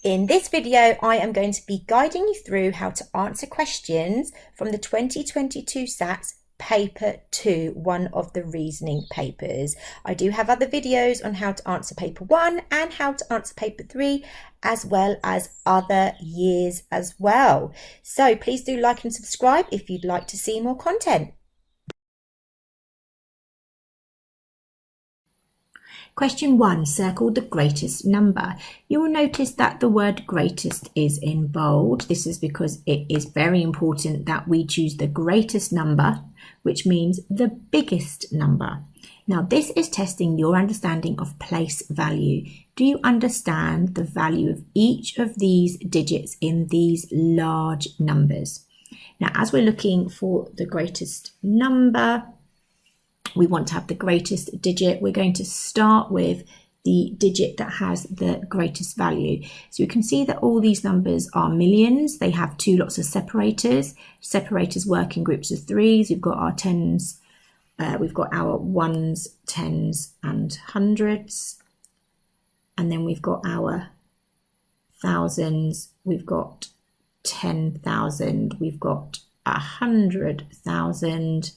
In this video, I am going to be guiding you through how to answer questions from the 2022 SATs Paper 2, one of the reasoning papers. I do have other videos on how to answer Paper 1 and how to answer Paper 3, as well as other years as well. So please do like and subscribe if you'd like to see more content. Question 1, circle the greatest number. You will notice that the word greatest is in bold. This is because it is very important that we choose the greatest number, which means the biggest number. Now, this is testing your understanding of place value. Do you understand the value of each of these digits in these large numbers? Now, as we're looking for the greatest number, we want to have the greatest digit. We're going to start with the digit that has the greatest value. So you can see that all these numbers are millions. They have two lots of separators. Separators work in groups of threes. We've got our tens, we've got our ones, tens and hundreds. And then we've got our thousands, we've got 10,000, we've got 100,000.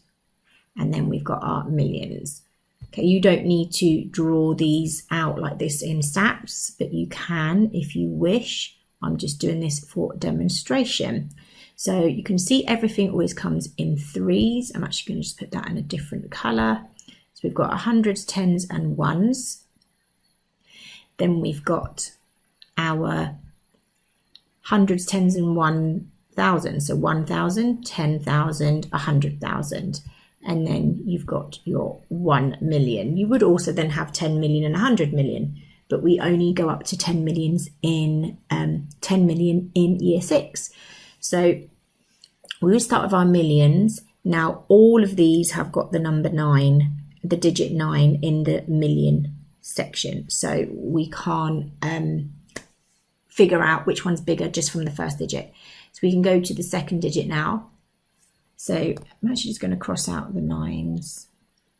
And then we've got our millions. Okay, you don't need to draw these out like this in SATs, but you can if you wish. I'm just doing this for demonstration. So you can see everything always comes in threes. I'm actually going to just put that in a different colour. So we've got our hundreds, tens and ones. Then we've got our hundreds, tens and 1,000. So 1,000, 10,000, 100,000. And then you've got your 1 million. You would also then have 10 million and 100 million, but we only go up to 10 million in year 6. So we will start with our millions. Now all of these have got the number 9, the digit 9 in the million section. So we can't figure out which one's bigger just from the first digit. So we can go to the second digit now. So I'm actually just going to cross out the 9s,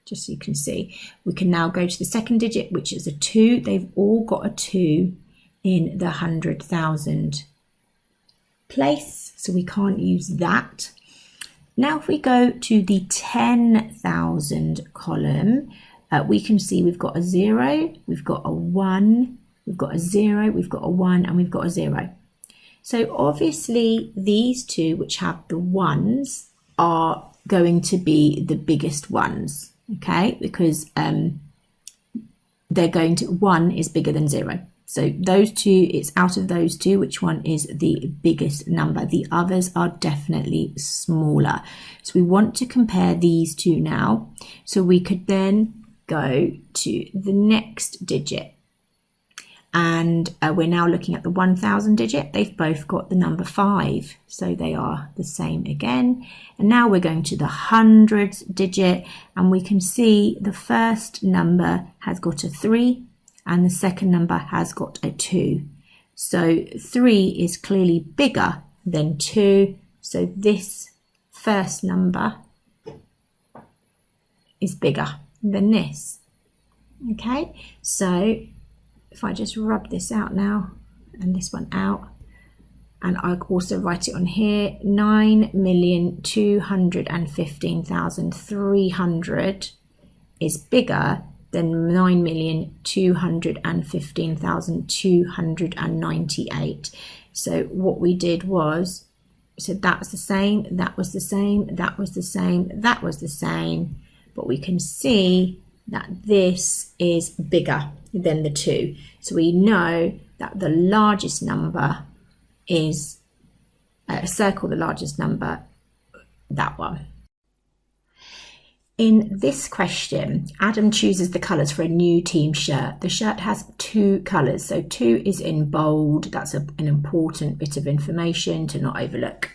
just so you can see. We can now go to the second digit, which is a 2. They've all got a 2 in the 100,000 place, so we can't use that. Now if we go to the 10,000 column, we can see we've got a 0, we've got a 1, we've got a 0, we've got a 1, and we've got a 0. So obviously these two, which have the 1s, are going to be the biggest ones, okay, because they're going to, 1 is bigger than 0. So those two, it's out of those two, which one is the biggest number? The others are definitely smaller. So we want to compare these two now. So we could then go to the next digit. And we're now looking at the 1,000 digit. They've both got the number 5, so they are the same again. And now we're going to the hundreds digit, and we can see the first number has got a 3 and the second number has got a 2. So 3 is clearly bigger than 2, so this first number is bigger than this. Okay, so if I just rub this out now and this one out, and I also write it on here, 9,215,300 is bigger than 9,215,298. So what we did was, so that's the same, that was the same, that was the same, that was the same, but we can see that this is bigger than the 2. So we know that the largest number is, circle the largest number, that one. In this question, Adam chooses the colours for a new team shirt. The shirt has 2 colours, so 2 is in bold. That's an important bit of information to not overlook.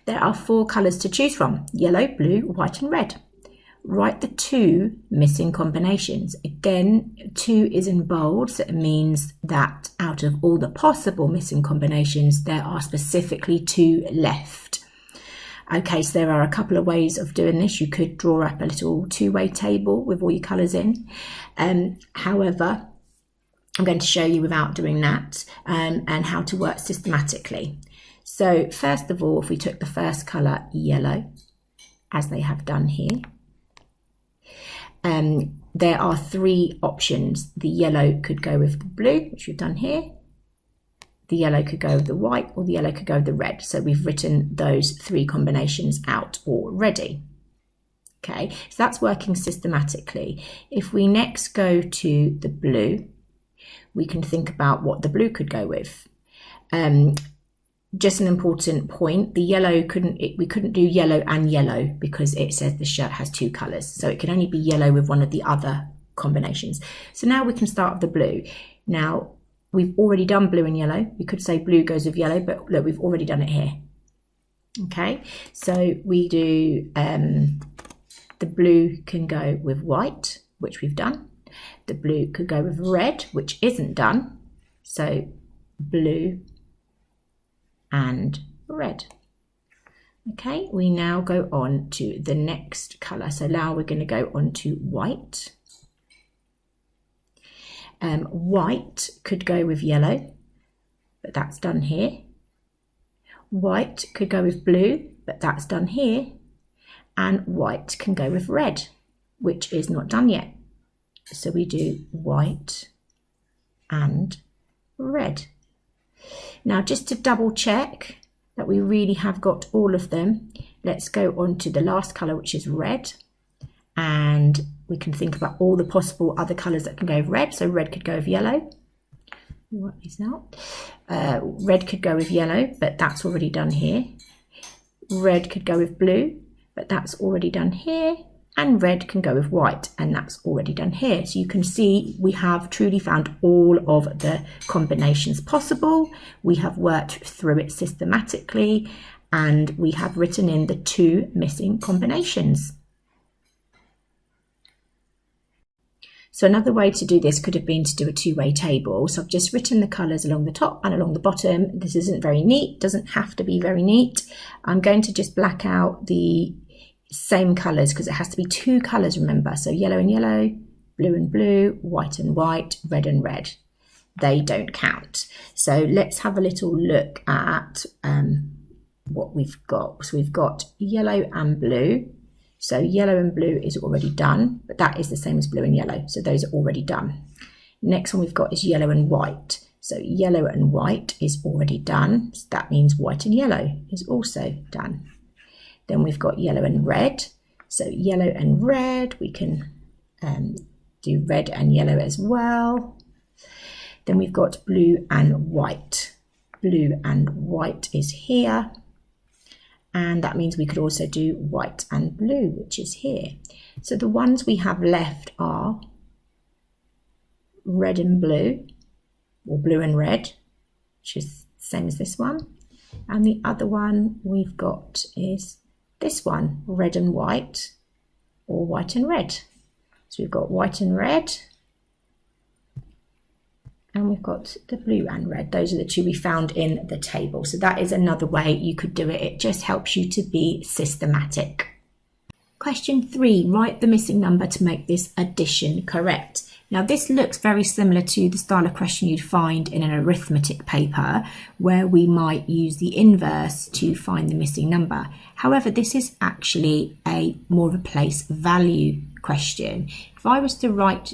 There are 4 colours to choose from: yellow, blue, white and red. Write the 2 missing combinations. Again, 2 is in bold, so it means that out of all the possible missing combinations, there are specifically 2 left. Okay, so there are a couple of ways of doing this. You could draw up a little two-way table with all your colours in. However, I'm going to show you without doing that and how to work systematically. So first of all, if we took the first colour, yellow, as they have done here, there are three options. The yellow could go with the blue, which we've done here. The yellow could go with the white, or the yellow could go with the red. So we've written those three combinations out already. Okay, so that's working systematically. If we next go to the blue, we can think about what the blue could go with. Just an important point, the yellow we couldn't do yellow and yellow because it says the shirt has two colours. So it can only be yellow with one of the other combinations. So now we can start with the blue. Now, we've already done blue and yellow. We could say blue goes with yellow, but look, we've already done it here. Okay, so we do, the blue can go with white, which we've done. The blue could go with red, which isn't done. So blue and red. Okay, we now go on to the next colour. So now we're going to go on to white. White could go with yellow, but that's done here. White could go with blue, but that's done here. And white can go with red, which is not done yet. So we do white and red. Now, just to double check that we really have got all of them, let's go on to the last colour, which is red. And we can think about all the possible other colours that can go with red. So red could go with yellow. Work these out. Red could go with yellow, but that's already done here. Red could go with blue, but that's already done here. And red can go with white, and that's already done here. So you can see we have truly found all of the combinations possible. We have worked through it systematically, and we have written in the two missing combinations. So another way to do this could have been to do a two-way table. So I've just written the colours along the top and along the bottom. This isn't very neat, doesn't have to be very neat. I'm going to just black out the same colours because it has to be two colours, remember. So yellow and yellow, blue and blue, white and white, red and red. They don't count. So let's have a little look at what we've got. So we've got yellow and blue. So yellow and blue is already done, but that is the same as blue and yellow. So those are already done. Next one we've got is yellow and white. So yellow and white is already done. So that means white and yellow is also done. Then we've got yellow and red. So yellow and red, we can do red and yellow as well. Then we've got blue and white. Blue and white is here. And that means we could also do white and blue, which is here. So the ones we have left are red and blue, or blue and red, which is the same as this one. And the other one we've got is this one, red and white, or white and red. So we've got white and red, and we've got the blue and red. Those are the two we found in the table. So that is another way you could do it. It just helps you to be systematic. Question 3, write the missing number to make this addition correct. Now this looks very similar to the style of question you'd find in an arithmetic paper where we might use the inverse to find the missing number. However, this is actually more of a place value question. If I was to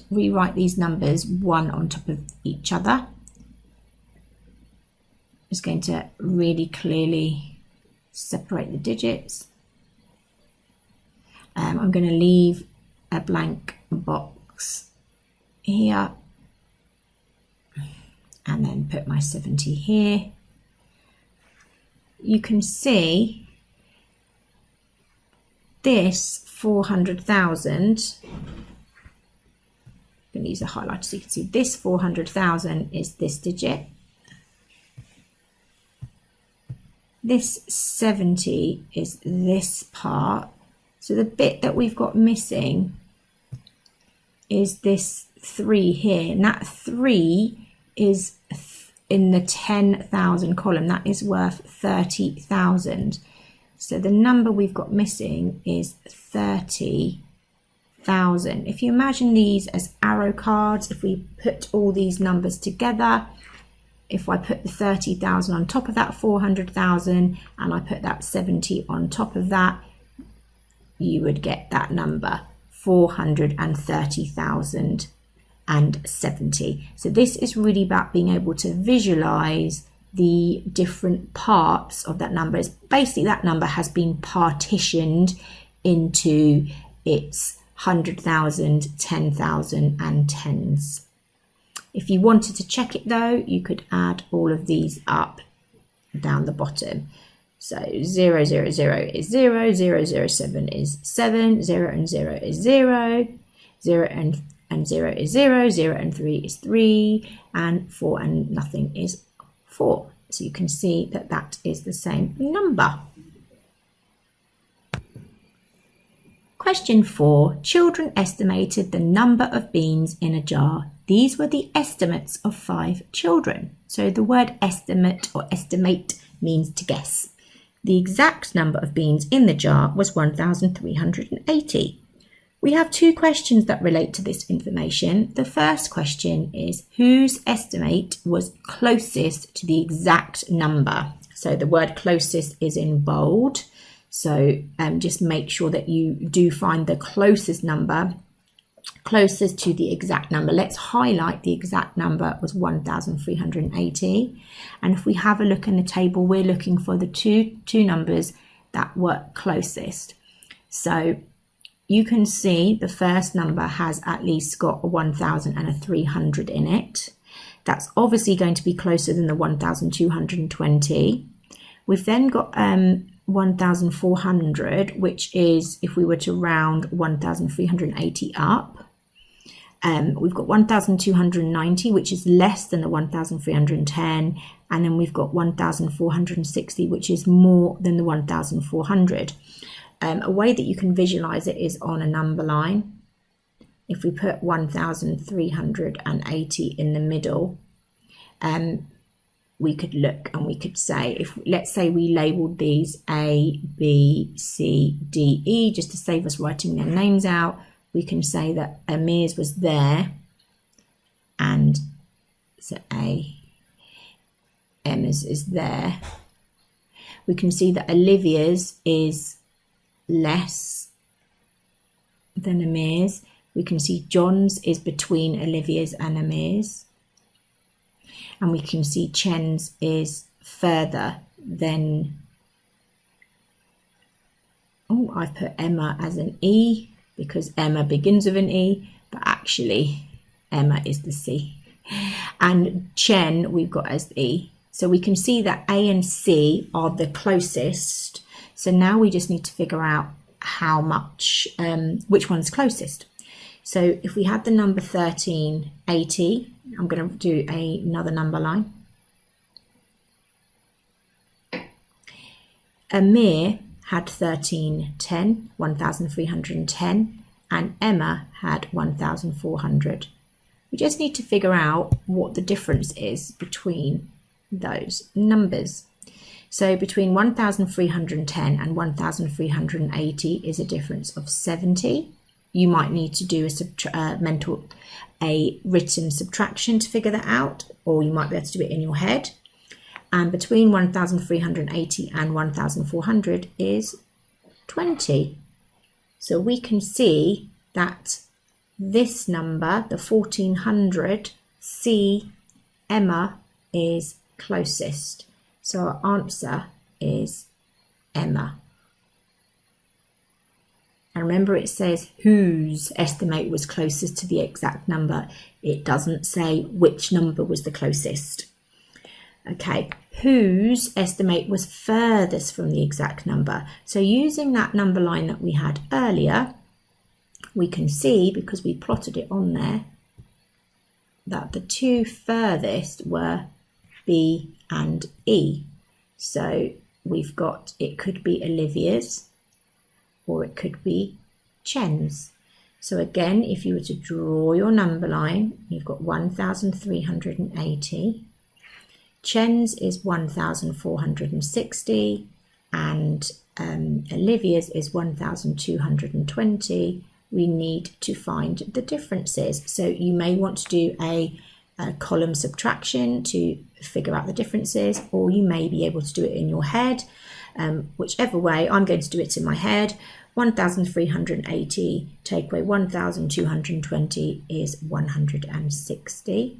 rewrite these numbers one on top of each other, I'm just going to really clearly separate the digits. I'm going to leave a blank box here and then put my 70 here. You can see this 400,000, I'm going to use a highlighter so you can see this 400,000 is this digit. This 70 is this part. So the bit that we've got missing is this 3 here, and that 3 is in the 10,000 column. That is worth 30,000. So the number we've got missing is 30,000. 400,000. If you imagine these as arrow cards, if we put all these numbers together, if I put the 30,000 on top of that 400,000 and I put that 70 on top of that, you would get that number, 430,070. So this is really about being able to visualize the different parts of that number. It's basically that number has been partitioned into its 100,000, 10,000 and tens. If you wanted to check it though, you could add all of these up down the bottom. So 0, 0, 0 is 0, 0, 0, 7 is 7, 0 and 0 is 0, 0 and 0 is 0, 0 and 3 is 3, and 4 and nothing is 4. So you can see that that is the same number. Question 4. Children estimated the number of beans in a jar. These were the estimates of 5 children. So the word estimate or estimate means to guess. The exact number of beans in the jar was 1,380. We have 2 questions that relate to this information. The first question is, whose estimate was closest to the exact number? So the word closest is in bold. So just make sure that you do find the closest number, closest to the exact number. Let's highlight the exact number was 1,380. And if we have a look in the table, we're looking for the two numbers that were closest. So you can see the first number has at least got a 1,000 and a 300 in it. That's obviously going to be closer than the 1,220. We've then got 1,400, which is, if we were to round 1,380 up, we've got 1,290, which is less than the 1,310, and then we've got 1,460, which is more than the 1,400. A way that you can visualize it is on a number line. If we put 1,380 in the middle, we could look and we could say, if let's say we labeled these A, B, C, D, E, just to save us writing their names out, we can say that Amir's was there, and so A, Emma's is there. We can see that Olivia's is less than Amir's. We can see John's is between Olivia's and Amir's. And we can see Chen's is further than, oh, I've put Emma as an E because Emma begins with an E, but actually Emma is the C. And Chen we've got as E. So we can see that A and C are the closest. So now we just need to figure out how much, which one's closest. So if we had the number 1380, I'm going to do another number line. Amir had 1310, 1,310, and Emma had 1,400. We just need to figure out what the difference is between those numbers. So between 1,310 and 1,380 is a difference of 70. You might need to do a written subtraction to figure that out, or you might be able to do it in your head. And between 1,380 and 1,400 is 20. So we can see that this number, the 1,400, C, Emma, is closest. So our answer is Emma. And remember, it says whose estimate was closest to the exact number. It doesn't say which number was the closest. Okay, whose estimate was furthest from the exact number. So using that number line that we had earlier, we can see, because we plotted it on there, that the two furthest were B and E. So we've got, it could be Olivia's, or it could be Chen's. So again, if you were to draw your number line, you've got 1,380. Chen's is 1,460, and Olivia's is 1,220, we need to find the differences. So you may want to do a column subtraction to figure out the differences, or you may be able to do it in your head. Whichever way, I'm going to do it in my head. 1,380 take away 1,220 is 160.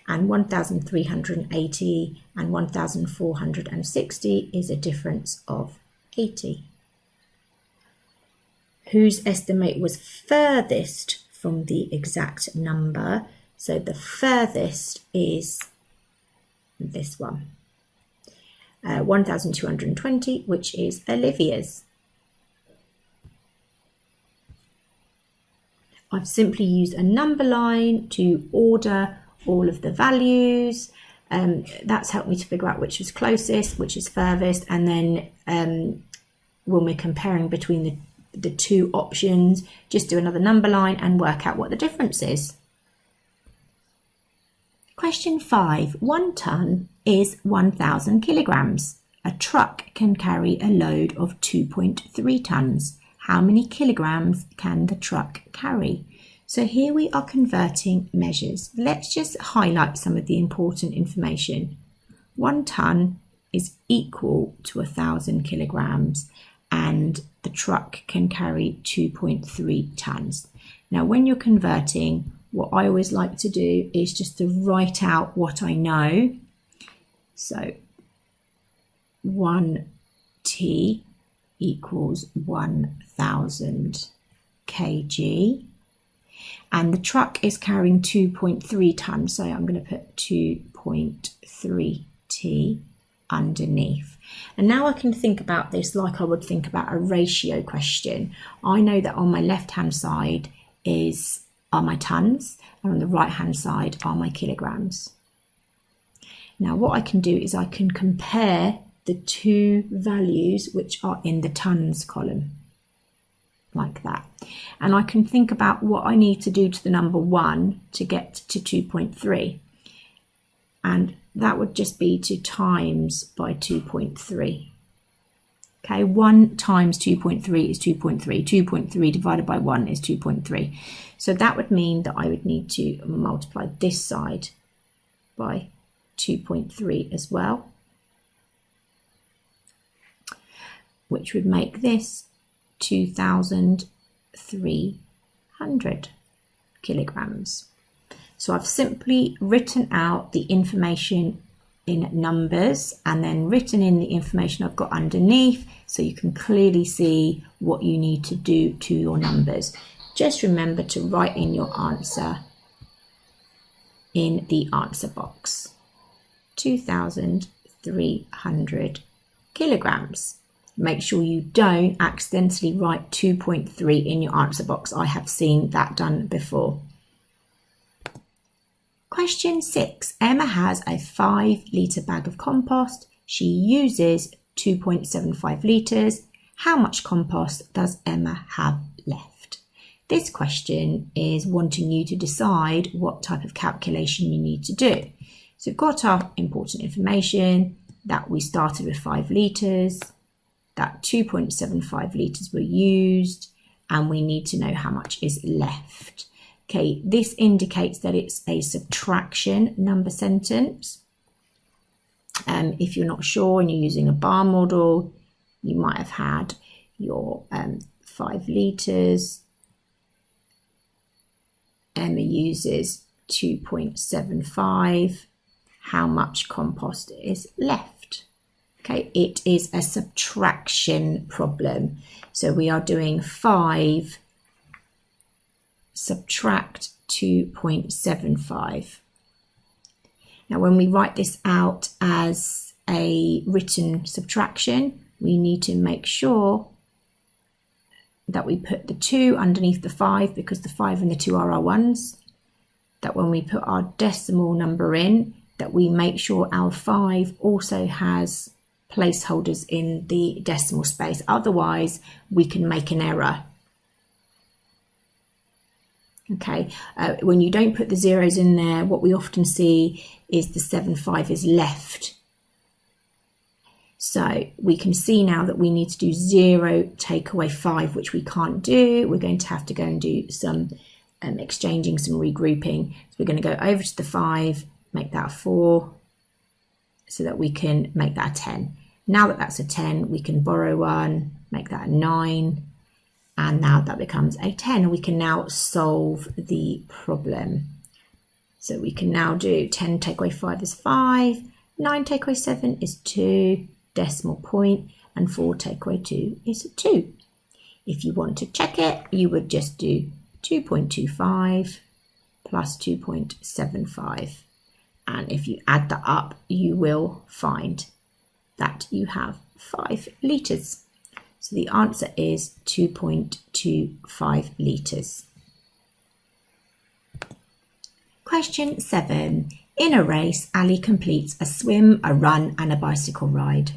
And 1,380 and 1,460 is a difference of 80. Whose estimate was furthest from the exact number? So the furthest is this one. 1,220, which is Olivia's. I've simply used a number line to order all of the values. That's helped me to figure out which is closest, which is furthest, and then when we're comparing between the two options, just do another number line and work out what the difference is. Question 5. 1 ton is 1,000 kilograms. A truck can carry a load of 2.3 tons. How many kilograms can the truck carry? So here we are converting measures. Let's just highlight some of the important information. 1 ton is equal to 1,000 kilograms, and the truck can carry 2.3 tons. Now, when you're converting, what I always like to do is just to write out what I know. So 1t equals 1,000 kg. And the truck is carrying 2.3 tons, so I'm going to put 2.3t underneath. And now I can think about this like I would think about a ratio question. I know that on my left hand side are my tons, and on the right hand side are my kilograms. Now what I can do is I can compare the two values which are in the tons column, like that. And I can think about what I need to do to the number 1 to get to 2.3. And that would just be to times by 2.3. Okay, 1 times 2.3 is 2.3. 2.3 divided by 1 is 2.3. So that would mean that I would need to multiply this side by 2.3 as well, which would make this 2,300 kilograms. So I've simply written out the information in numbers and then written in the information I've got underneath, so you can clearly see what you need to do to your numbers. Just remember to write in your answer in the answer box. 2,300 kilograms. Make sure you don't accidentally write 2.3 in your answer box. I have seen that done before. Question 6. Emma has a 5-litre bag of compost. She uses 2.75 litres. How much compost does Emma have left? This question is wanting you to decide what type of calculation you need to do. So we've got our important information that we started with 5 litres, that 2.75 litres were used, and we need to know how much is left. Okay, this indicates that it's a subtraction number sentence. If you're not sure and you're using a bar model, you might have had your 5 litres. Emma uses 2.75. How much compost is left? Okay, it is a subtraction problem. So we are doing 5 subtract 2.75. Now when we write this out as a written subtraction, we need to make sure that we put the 2 underneath the 5, because the 5 and the 2 are our ones. That when we put our decimal number in, that we make sure our 5 also has placeholders in the decimal space. Otherwise, we can make an error. Okay, when you don't put the zeros in there, what we often see is the 7.5 is left. So we can see now that we need to do 0, take away 5, which we can't do. We're going to have to go and do some exchanging, some regrouping. So we're going to go over to the 5, make that a 4, so that we can make that a 10. Now that that's a 10, we can borrow 1, make that a 9, and now that becomes a 10. We can now solve the problem. So we can now do 10 take away 5 is 5, 9 take away 7 is 2, decimal point, and 4 take away 2 is 2. If you want to check it, you would just do 2.25 plus 2.75. And if you add that up, you will find that you have 5 litres. So the answer is 2.25 litres. Question 7. In a race, Ali completes a swim, a run and a bicycle ride.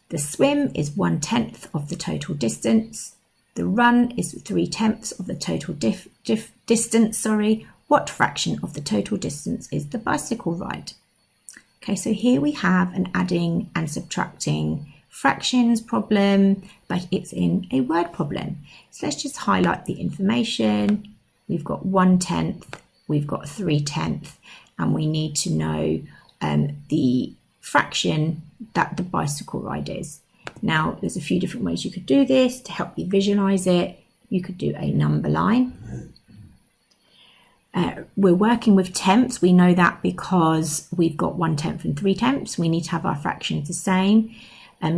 The swim is 1/10 of the total distance. The run is 3/10 of the total distance. What fraction of the total distance is the bicycle ride? Okay, so here we have an adding and subtracting fractions problem, but it's in a word problem. So let's just highlight the information. We've got 1/10, we've got 3/10, and we need to know the fraction that the bicycle ride is. Now, there's a few different ways you could do this to help you visualize it. You could do a number line. We're working with tenths. We know that because we've got 1/10 and 3/10. We need to have our fractions the same.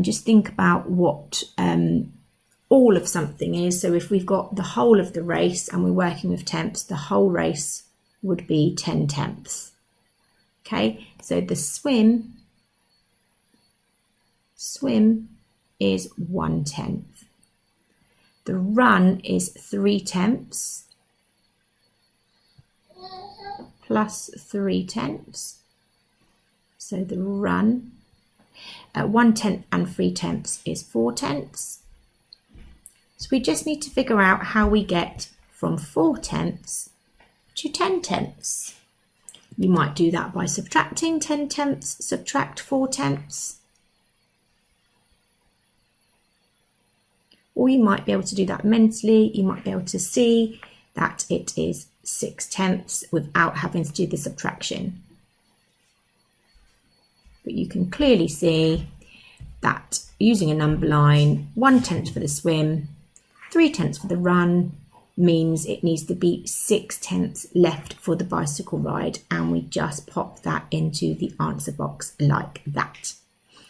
Just think about what all of something is. So if we've got the whole of the race and we're working with tenths, the whole race would be 10/10. Okay, so the swim is 1/10. The run is 3/10 plus 3/10. So the run, 1/10 and 3/10 is 4/10. So we just need to figure out how we get from 4/10 to 10/10. You might do that by subtracting 10/10, subtract 4/10. Or you might be able to do that mentally. You might be able to see that it is 6/10 without having to do the subtraction. But you can clearly see that using a number line, 1/10 for the swim, 3/10 for the run, means it needs to be 6/10 left for the bicycle ride, and we just pop that into the answer box like that.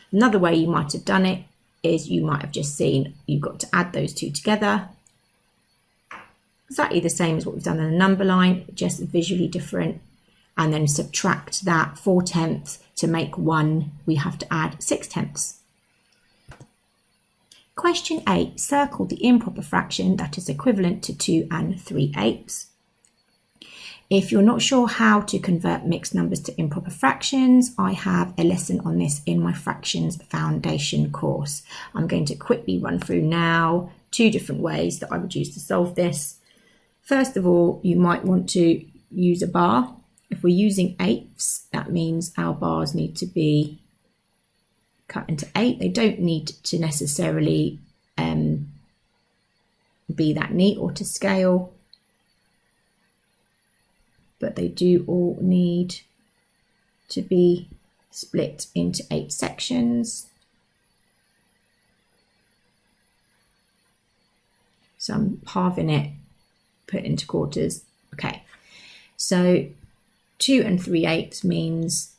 Another way you might have done it is you might have just seen you've got to add those two together. Exactly the same as what we've done in the number line, just visually different, and then subtract that 4/10 to make 1, we have to add 6/10. Question 8, circle the improper fraction that is equivalent to 2 3/8. If you're not sure how to convert mixed numbers to improper fractions, I have a lesson on this in my Fractions Foundation course. I'm going to quickly run through now 2 different ways that I would use to solve this. First of all, you might want to use a bar. If we're using 8ths, that means our bars need to be cut into 8. They don't need to necessarily be that neat or to scale, but they do all need to be split into 8 sections. So I'm halving it, put into quarters. Okay, so 2 3/8 means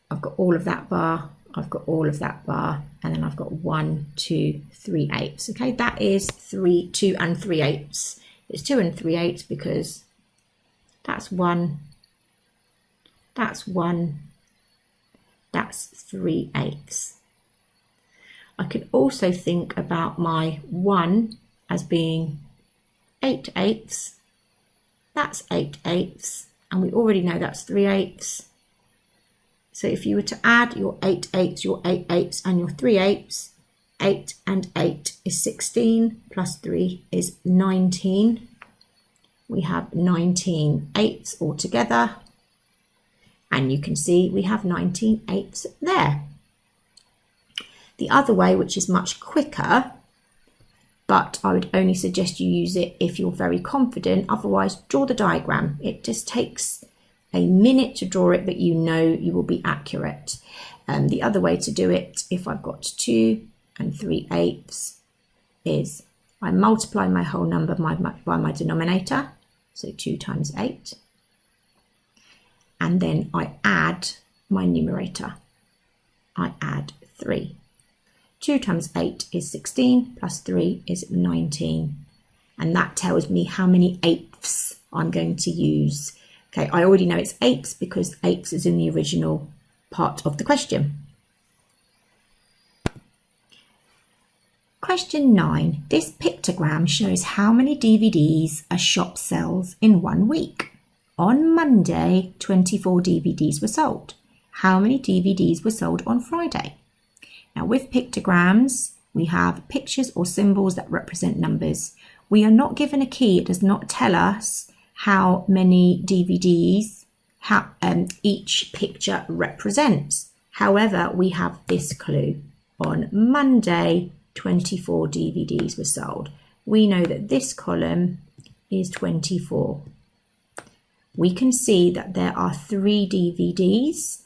I've got all of that bar, I've got all of that bar, and then I've got 1 2 3/8. Okay, that is 2 3/8. It's 2 3/8 because that's 1, that's 1, that's 3/8. I could also think about my 1 as being 8/8. That's 8/8, and we already know that's 3/8. So if you were to add your 8/8, your 8/8, and your 3/8, 8 and 8 is 16, plus 3 is 19. We have 19/8 altogether, and you can see we have 19/8 there. The other way, which is much quicker, but I would only suggest you use it if you're very confident, otherwise draw the diagram. It just takes a minute to draw it, but you know you will be accurate. The other way to do it, if I've got 2 3/8, is I multiply my whole number by my denominator, so 2 times 8, and then I add my numerator. I add 3. 2 times 8 is 16, plus 3 is 19, and that tells me how many eighths I'm going to use. Okay, I already know it's eighths because eighths is in the original part of the question. Question 9. This pictogram shows how many DVDs a shop sells in 1 week. On Monday, 24 DVDs were sold. How many DVDs were sold on Friday? Now with pictograms, we have pictures or symbols that represent numbers. We are not given a key. It does not tell us how many DVDs each picture represents. However, we have this clue. On Monday, 24 DVDs were sold. We know that this column is 24. We can see that there are 3 DVDs.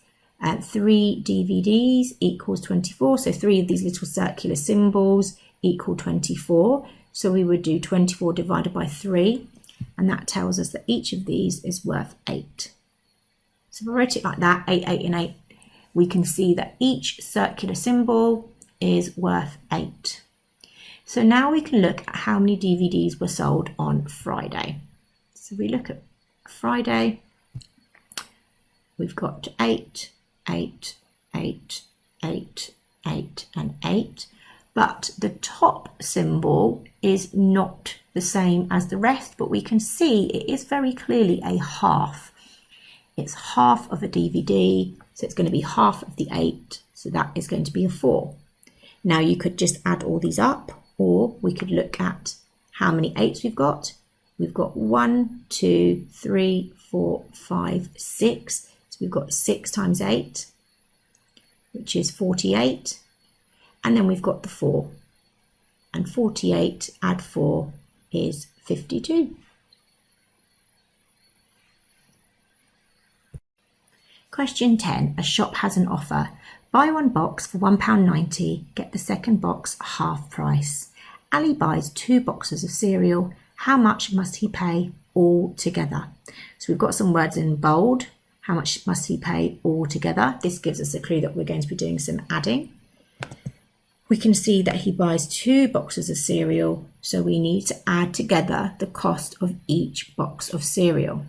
3 DVDs equals 24. So 3 of these little circular symbols equal 24. So we would do 24 divided by 3. And that tells us that each of these is worth 8. So if I wrote it like that, 8, 8 and 8, we can see that each circular symbol is worth 8. So now we can look at how many DVDs were sold on Friday. So we look at Friday, we've got 8, 8, 8, 8, 8 and 8, but the top symbol is not the same as the rest, but we can see it is very clearly a half. It's half of a DVD, so it's going to be half of the 8, so that is going to be a 4. Now you could just add all these up, or we could look at how many 8s we've got. We've got 1, 2, 3, 4, 5, 6. So we've got 6 times 8, which is 48. And then we've got the 4. And 48 add 4 is 52. Question 10. A shop has an offer. Buy 1 box for £1.90, get the second box half price. Ali buys 2 boxes of cereal. How much must he pay all together? So we've got some words in bold. How much must he pay all together? This gives us a clue that we're going to be doing some adding. We can see that he buys 2 boxes of cereal, so we need to add together the cost of each box of cereal.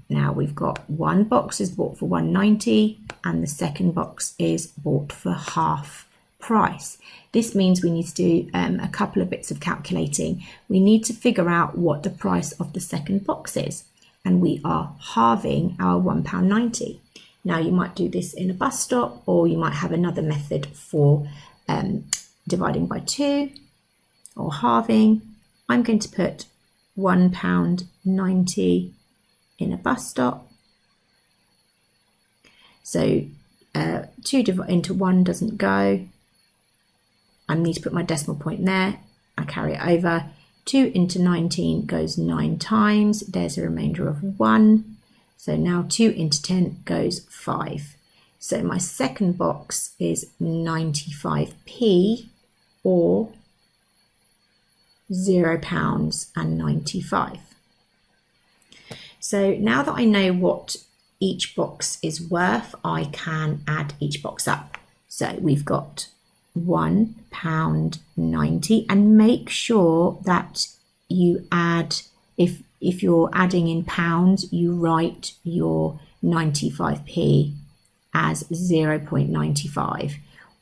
Now we've got 1 box is bought for £1.90 and the second box is bought for half price. This means we need to do a couple of bits of calculating. We need to figure out what the price of the second box is, and we are halving our £1.90. Now you might do this in a bus stop, or you might have another method for dividing by 2 or halving. I'm going to put £1.90 in a bus stop. So 2 into 1 doesn't go. I need to put my decimal point there. I carry it over. 2 into 19 goes 9 times. There's a remainder of 1. So now 2 into 10 goes 5. So my second box is 95p, or £0.95. So now that I know what each box is worth, I can add each box up. So we've got £1.90, and make sure that you add, if you're adding in pounds, you write your 95p as 0.95,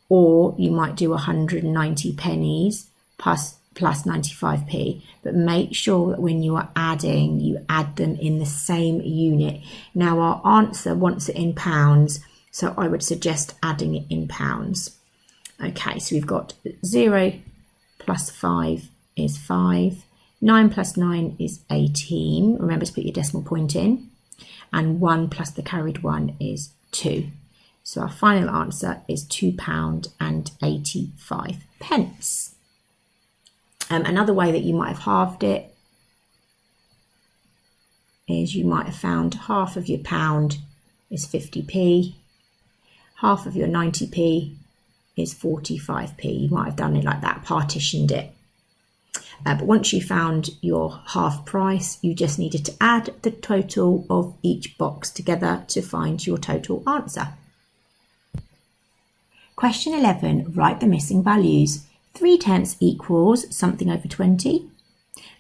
or you might do 190 pennies plus 95p, but make sure that when you are adding, you add them in the same unit. Now our answer wants it in pounds, so I would suggest adding it in pounds. Okay, so we've got 0 plus 5 is 5, 9 plus 9 is 18, remember to put your decimal point in, and 1 plus the carried 1 is 2. So our final answer is £2.85. Another way that you might have halved it is you might have found half of your pound is 50p, half of your 90p is 45p. You might have done it like that, partitioned it. But once you found your half price, you just needed to add the total of each box together to find your total answer. Question 11, write the missing values. 3/10 equals something over 20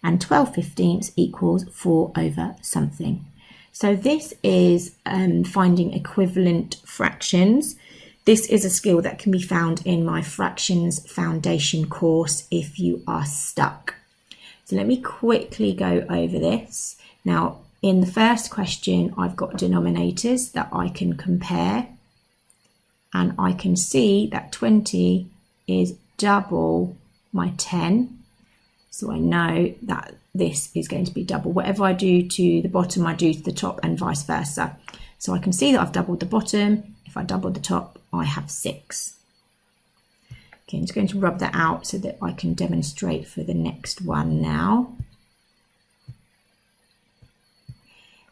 and 12/15 equals 4 over something. So this is finding equivalent fractions. This is a skill that can be found in my Fractions Foundation course if you are stuck. So let me quickly go over this. Now, in the first question, I've got denominators that I can compare, and I can see that 20 is double my 10. So I know that this is going to be double. Whatever I do to the bottom, I do to the top, and vice versa. So I can see that I've doubled the bottom. If I double the top, I have 6. Okay, I'm just going to rub that out so that I can demonstrate for the next one now.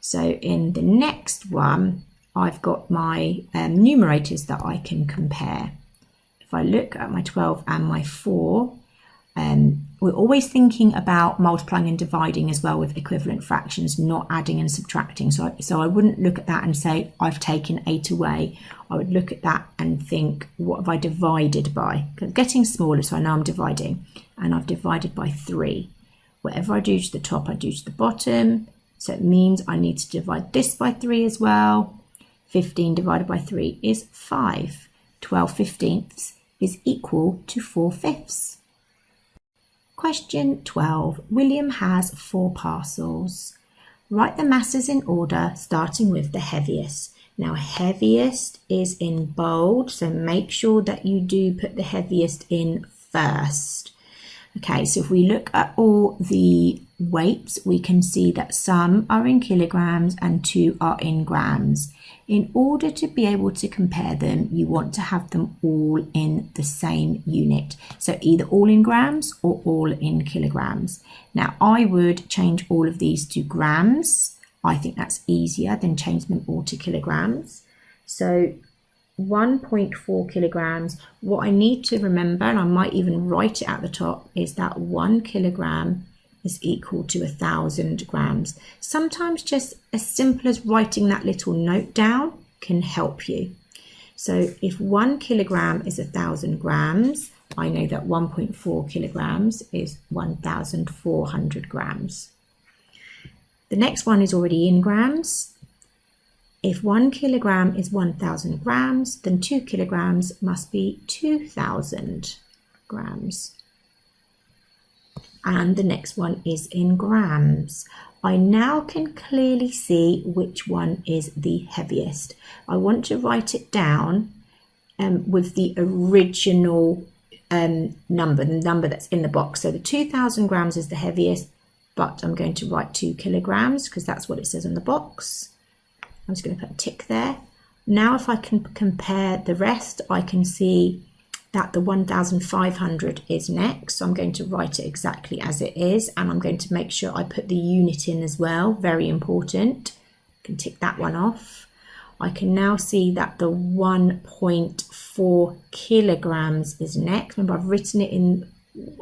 So in the next one, I've got my numerators that I can compare. If I look at my 12 and my 4, we're always thinking about multiplying and dividing as well with equivalent fractions, not adding and subtracting. So I wouldn't look at that and say, I've taken 8 away. I would look at that and think, what have I divided by? Because it's getting smaller, so I know I'm dividing. And I've divided by 3. Whatever I do to the top, I do to the bottom. So it means I need to divide this by 3 as well. 15 divided by 3 is 5. 12/15 is equal to 4/5. Question 12. William has 4 parcels. Write the masses in order, starting with the heaviest. Now, heaviest is in bold, so make sure that you do put the heaviest in first. Okay, so if we look at all the weights, we can see that some are in kilograms and 2 are in grams. In order to be able to compare them, you want to have them all in the same unit. So either all in grams or all in kilograms. Now, I would change all of these to grams. I think that's easier than changing them all to kilograms. So 1.4 kilograms. What I need to remember, and I might even write it at the top, is that 1 kilogram is equal to 1,000 grams. Sometimes just as simple as writing that little note down can help you. So if 1 kilogram is 1,000 grams, I know that 1.4 kilograms is 1,400 grams. The next one is already in grams. If 1 kilogram is 1,000 grams, then 2 kilograms must be 2,000 grams. And the next one is in grams. I now can clearly see which one is the heaviest. I want to write it down with the original number, the number that's in the box. So the 2,000 grams is the heaviest, but I'm going to write 2 kilograms because that's what it says on the box. I'm just going to put a tick there. Now if I can compare the rest, I can see that the 1,500 is next. So I'm going to write it exactly as it is, and I'm going to make sure I put the unit in as well, very important. I can tick that one off. I can now see that the 1.4 kilograms is next. Remember, I've written it in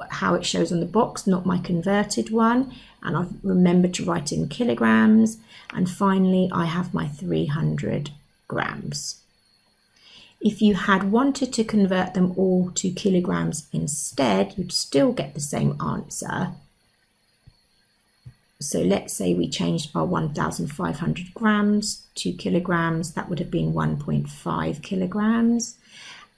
how it shows on the box, not my converted one, and I've remembered to write in kilograms. And finally, I have my 300 grams. If you had wanted to convert them all to kilograms instead, you'd still get the same answer. So let's say we changed our 1,500 grams to kilograms. That would have been 1.5 kilograms.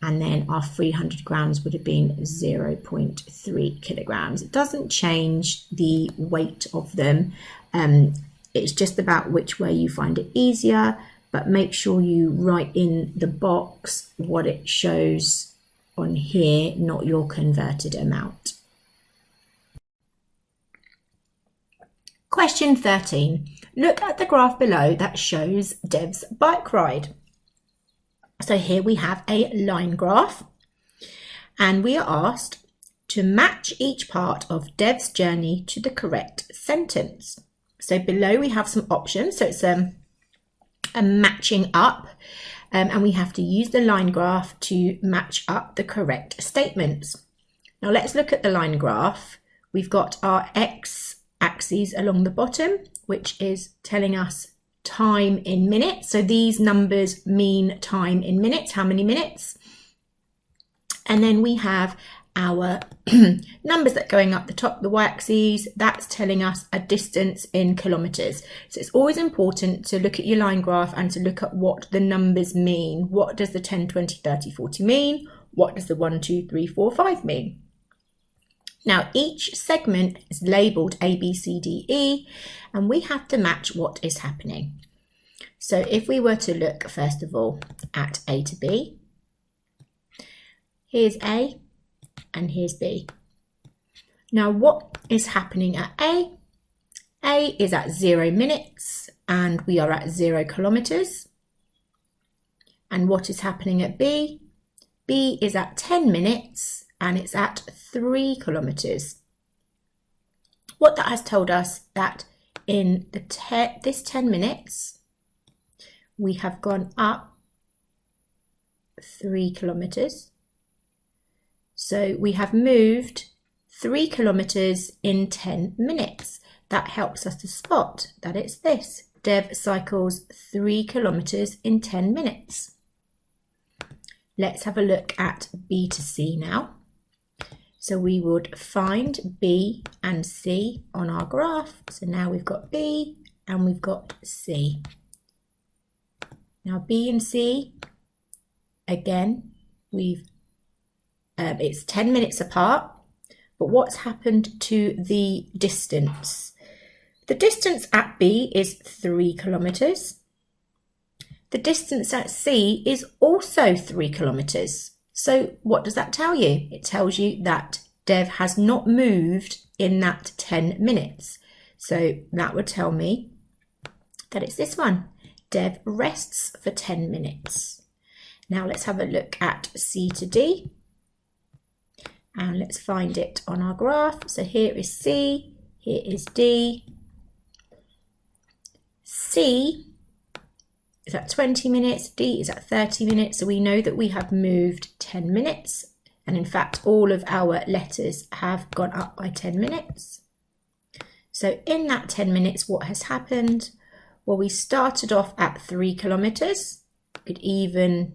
And then our 300 grams would have been 0.3 kilograms. It doesn't change the weight of them. It's just about which way you find it easier. But make sure you write in the box what it shows on here, not your converted amount. Question 13. Look at the graph below that shows Dev's bike ride. So here we have a line graph, and we are asked to match each part of Dev's journey to the correct sentence. So below we have some options. So it's a matching up, and we have to use the line graph to match up the correct statements. Now let's look at the line graph. We've got our x-axis along the bottom, which is telling us time in minutes. So these numbers mean time in minutes, how many minutes. And then we have our numbers that are going up the top, the y-axis, that's telling us a distance in kilometers. So it's always important to look at your line graph and to look at what the numbers mean. What does the 10, 20, 30, 40 mean? What does the 1, 2, 3, 4, 5 mean? Now each segment is labelled A, B, C, D, E, and we have to match what is happening. So if we were to look first of all at A to B, here's A and here's B. Now what is happening at A? A is at 0 minutes and we are at 0 kilometers. And what is happening at B? B is at 10 minutes and it's at 3 kilometers. What that has told us that in this 10 minutes, we have gone up 3 kilometers. So we have moved 3 kilometers in 10 minutes. That helps us to spot that it's this. Dev cycles 3 kilometers in 10 minutes. Let's have a look at B to C now. So we would find B and C on our graph. So now we've got B and we've got C. Now B and C, again, it's 10 minutes apart, but what's happened to the distance? The distance at B is 3 kilometers. The distance at C is also 3 kilometers. So what does that tell you? It tells you that Dev has not moved in that 10 minutes. So that would tell me that it's this one. Dev rests for 10 minutes. Now let's have a look at C to D. And let's find it on our graph. So here is C, here is D. C is at 20 minutes, D is at 30 minutes. So we know that we have moved 10 minutes. And in fact, all of our letters have gone up by 10 minutes. So in that 10 minutes, what has happened? Well, we started off at 3 kilometers. You could even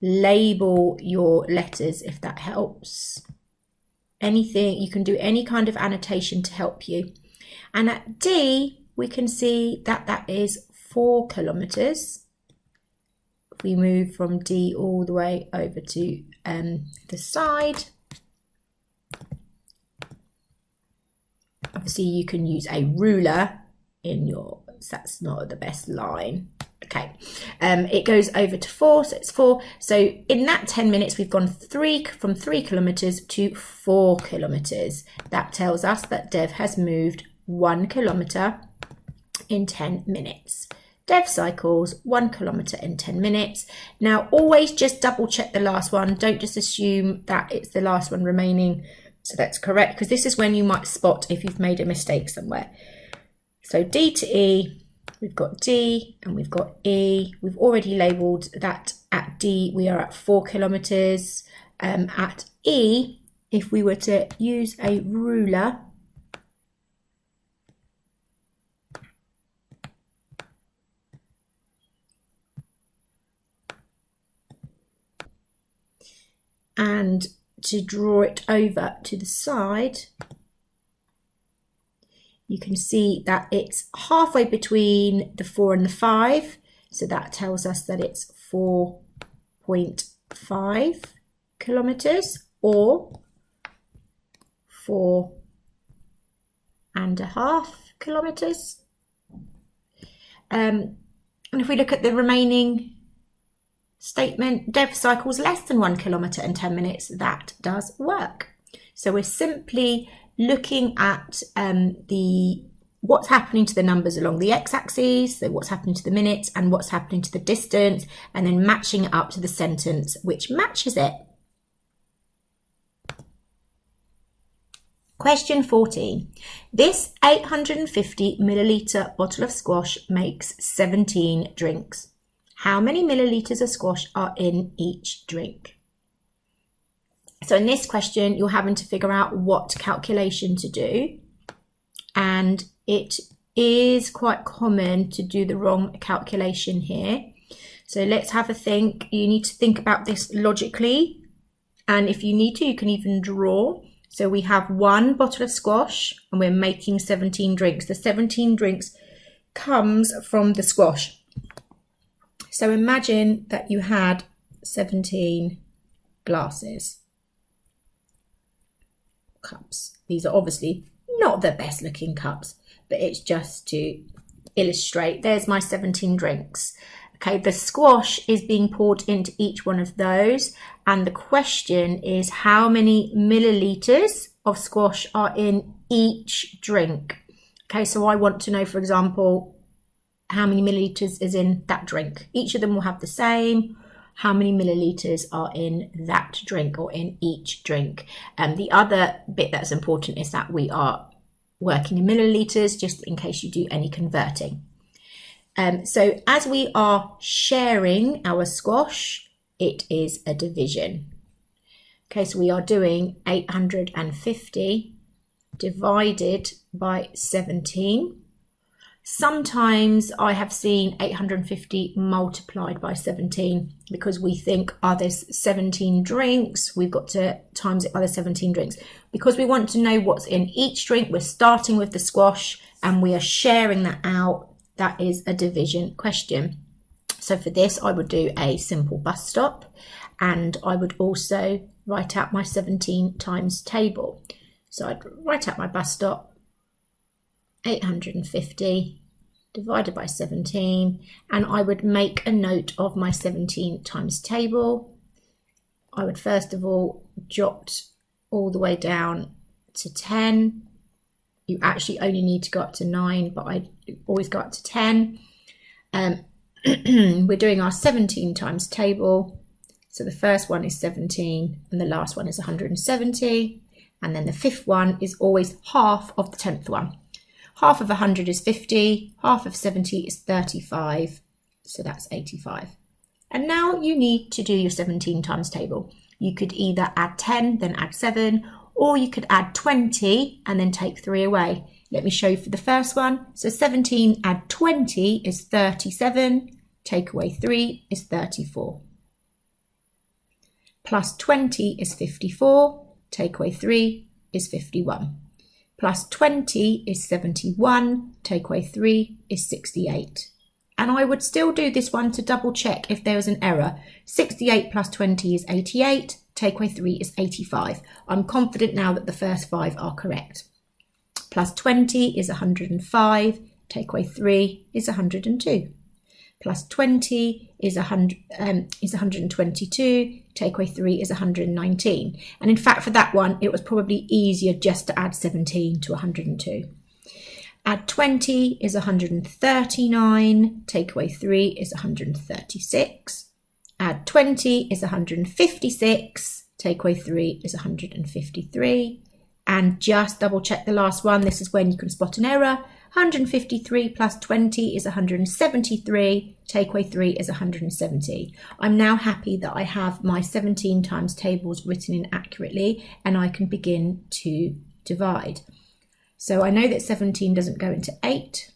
label your letters if that helps. Anything, you can do any kind of annotation to help you. And at D, we can see that that is 4 kilometers. If we move from D all the way over to the side, obviously you can use a ruler in your, that's not the best line. Okay, it goes over to 4, so it's 4. So in that 10 minutes, we've gone from 3 kilometers to 4 kilometers. That tells us that Dev has moved 1 kilometer in 10 minutes. Dev cycles 1 kilometer in 10 minutes. Now, always just double check the last one. Don't just assume that it's the last one remaining. So that's correct, because this is when you might spot if you've made a mistake somewhere. So D to E. We've got D and we've got E. We've already labelled that at D we are at 4 kilometres. At E, if we were to use a ruler, and to draw it over to the side, you can see that it's halfway between the 4 and the 5. So that tells us that it's 4.5 kilometres or 4.5 kilometres. And if we look at the remaining statement, Dev cycles less than 1 kilometre in 10 minutes. That does work. So we're simply looking at the what's happening to the numbers along the x-axis, so what's happening to the minutes and what's happening to the distance, and then matching it up to the sentence which matches it. Question 14. This 850 milliliter bottle of squash makes 17 drinks. How many milliliters of squash are in each drink? So in this question, you're having to figure out what calculation to do. And it is quite common to do the wrong calculation here. So let's have a think. You need to think about this logically. And if you need to, you can even draw. So we have one bottle of squash and we're making 17 drinks. The 17 drinks comes from the squash. So imagine that you had 17 glasses, cups. These are obviously not the best looking cups, but it's just to illustrate. There's my 17 drinks. Okay, the squash is being poured into each one of those. And the question is how many milliliters of squash are in each drink? Okay, so I want to know, for example, how many milliliters is in that drink. Each of them will have the same. How many milliliters are in that drink or in each drink? The other bit that's important is that we are working in milliliters, just in case you do any converting. So as we are sharing our squash, it is a division. Okay, so we are doing 850 divided by 17. Sometimes I have seen 850 multiplied by 17 because we think, there's 17 drinks, we've got to times it by the 17 drinks. Because we want to know what's in each drink, we're starting with the squash and we are sharing that out. That is a division question. So for this, I would do a simple bus stop and I would also write out my 17 times table. So I'd write out my bus stop, 850 divided by 17, and I would make a note of my 17 times table. I would first of all jot all the way down to 10. You actually only need to go up to 9, but I always go up to 10. We're doing our 17 times table. So the first one is 17 and the last one is 170. And then the fifth one is always half of the 10th one. Half of 100 is 50, half of 70 is 35. So that's 85. And now you need to do your 17 times table. You could either add 10, then add 7, or you could add 20 and then take 3 away. Let me show you for the first one. So 17 add 20 is 37, take away 3 is 34. Plus 20 is 54, take away 3 is 51. Plus 20 is 71, take away 3 is 68. And I would still do this one to double check if there was an error. 68 plus 20 is 88. Take away 3 is 85. I'm confident now that the first 5 are correct. Plus 20 is 105. Take away 3 is 102. Plus 20 is 122. Take away 3 is 119. And in fact, for that one, it was probably easier just to add 17 to 102. Add 20 is 139. Take away 3 is 136. Add 20 is 156, take away 3 is 153, and just double check the last one. This is when you can spot an error. 153 plus 20 is 173, take away 3 is 170. I'm now happy that I have my 17 times tables written in accurately and I can begin to divide. So I know that 17 doesn't go into 8.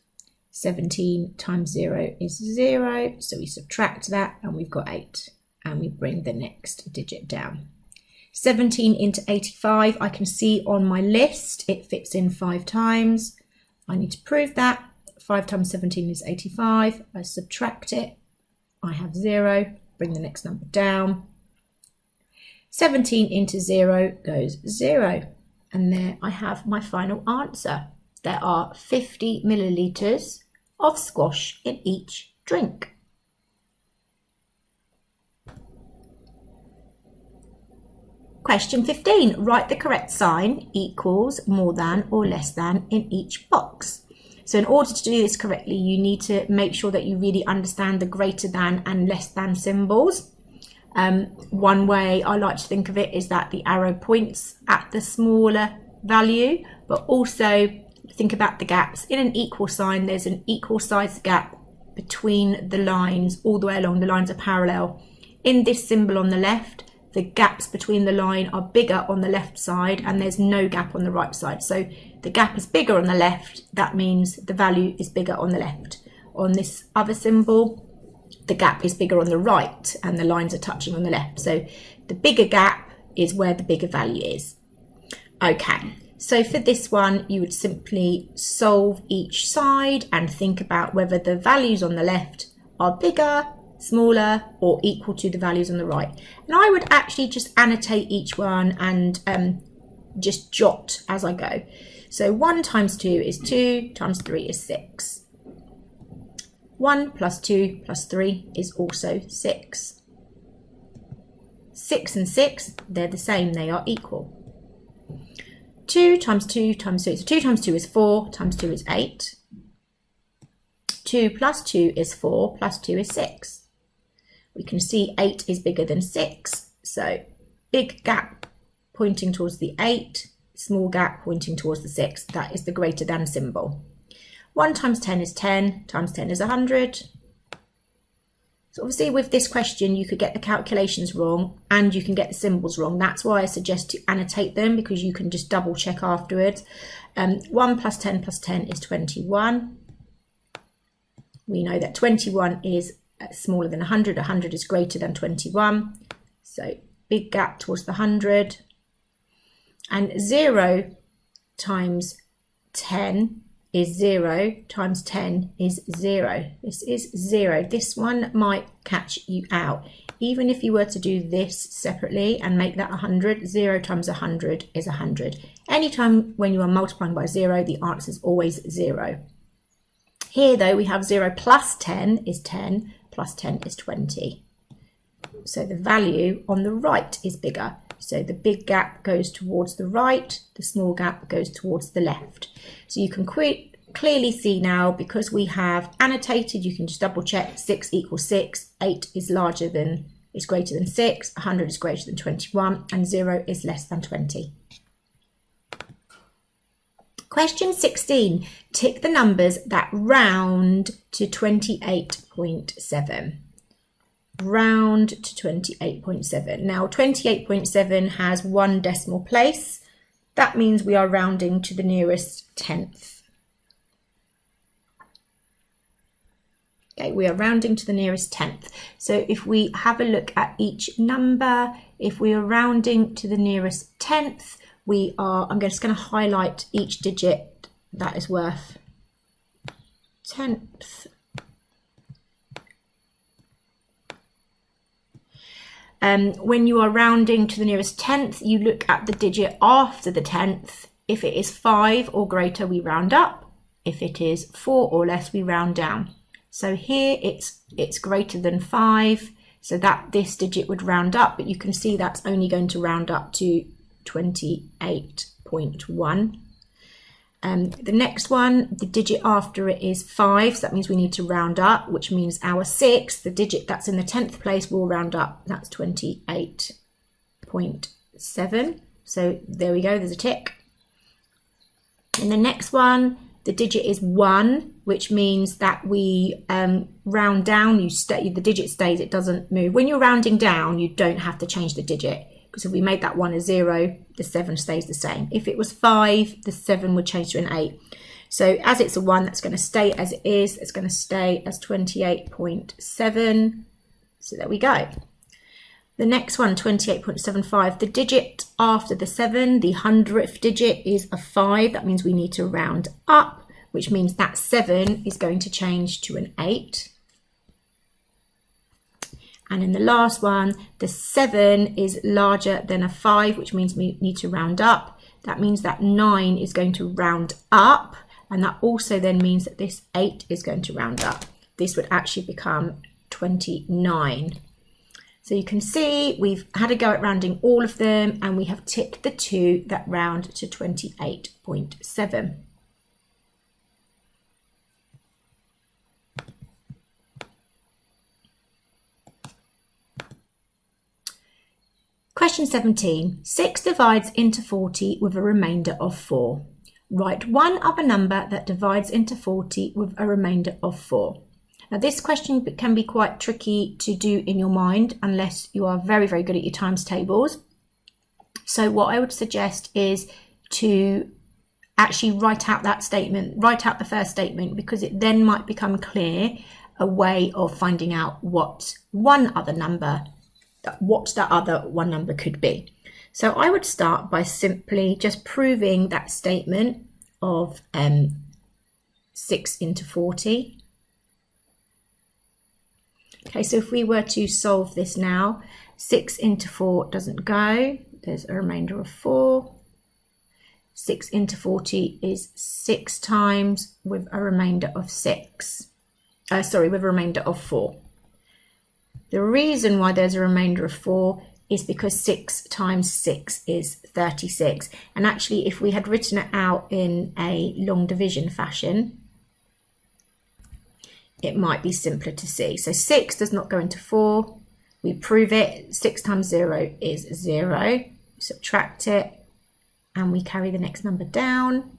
17 times 0 is 0, so we subtract that and we've got 8, and we bring the next digit down. 17 into 85, I can see on my list it fits in 5 times. I need to prove that. 5 times 17 is 85. I subtract it, I have 0, bring the next number down. 17 into 0 goes 0, and there I have my final answer. There are 50 milliliters of squash in each drink. Question 15. Write the correct sign equals, more than or less than in each box. So in order to do this correctly, you need to make sure that you really understand the greater than and less than symbols. One way I like to think of it is that the arrow points at the smaller value, but also think about the gaps. In an equal sign, there's an equal size gap between the lines all the way along. The lines are parallel. In this symbol on the left, the gaps between the line are bigger on the left side and there's no gap on the right side. So the gap is bigger on the left, that means the value is bigger on the left. On this other symbol, the gap is bigger on the right and the lines are touching on the left. So the bigger gap is where the bigger value is. Okay, so for this one, you would simply solve each side and think about whether the values on the left are bigger, smaller, or equal to the values on the right. And I would actually just annotate each one and just jot as I go. So 1 times 2 is 2, times 3 is 6. 1 plus 2 plus 3 is also 6. 6 and 6, they're the same, they are equal. 2 times 2 times 2, so 2 times 2 is 4, times 2 is 8. 2 plus 2 is 4, plus 2 is 6. We can see 8 is bigger than 6, so big gap pointing towards the 8, small gap pointing towards the 6. That is the greater than symbol. 1 times 10 is 10, times 10 is 100. So obviously with this question you could get the calculations wrong and you can get the symbols wrong. That's why I suggest to annotate them, because you can just double check afterwards. 1 plus 10 plus 10 is 21. We know that 21 is smaller than 100. 100 is greater than 21. So big gap towards the 100. And 0 times 10 is 0, times 10 is 0. This is 0. This one might catch you out. Even if you were to do this separately and make that 100, 0 times 100 is 100. Anytime when you are multiplying by 0, the answer is always 0. Here though, we have 0 plus 10 is 10, plus 10 is 20. So the value on the right is bigger. So the big gap goes towards the right, the small gap goes towards the left. So you can clearly see now, because we have annotated, you can just double check 6 equals 6, 8 is greater than 6, 100 is greater than 21, and 0 is less than 20. Question 16, tick the numbers that round to 28.7. Round to 28.7. Now 28.7 has 1 decimal place. That means we are rounding to the nearest tenth. Okay, we are rounding to the nearest tenth. So if we have a look at each number, if we are rounding to the nearest tenth, I'm just going to highlight each digit that is worth tenth. When you are rounding to the nearest tenth, you look at the digit after the tenth. If it is 5 or greater, we round up. If it is 4 or less, we round down. So here it's greater than 5, so that this digit would round up, but you can see that's only going to round up to 28.1. The next one, the digit after it is 5, so that means we need to round up, which means our 6, the digit that's in the 10th place, will round up. That's 28.7. So there we go, there's a tick. And the next one, the digit is 1, which means that we round down, the digit stays, it doesn't move. When you're rounding down, you don't have to change the digit, because if we made that 1 a 0, the 7 stays the same. If it was 5, the 7 would change to an 8. So as it's a 1, that's going to stay as it is. It's going to stay as 28.7. So there we go. The next one, 28.75. The digit after the 7, the 100th digit, is a 5. That means we need to round up, which means that 7 is going to change to an 8. And in the last one, the 7 is larger than a 5, which means we need to round up. That means that 9 is going to round up. And that also then means that this 8 is going to round up. This would actually become 29. So you can see we've had a go at rounding all of them, and we have ticked the 2 that round to 28.7. Question 17. 6 divides into 40 with a remainder of 4. Write one other number that divides into 40 with a remainder of 4. Now this question can be quite tricky to do in your mind unless you are very, very good at your times tables. So what I would suggest is to actually write out that statement, write out the first statement, because it then might become clear a way of finding out what that other one number could be. So I would start by simply just proving that statement of 6 into 40. Okay, so if we were to solve this now, 6 into 4 doesn't go. There's a remainder of 4. 6 into 40 is 6 times with a remainder of 6. With a remainder of 4. The reason why there's a remainder of 4 is because 6 times 6 is 36. And actually, if we had written it out in a long division fashion, it might be simpler to see. So 6 does not go into 4. We prove it. 6 times 0 is 0. Subtract it, and we carry the next number down.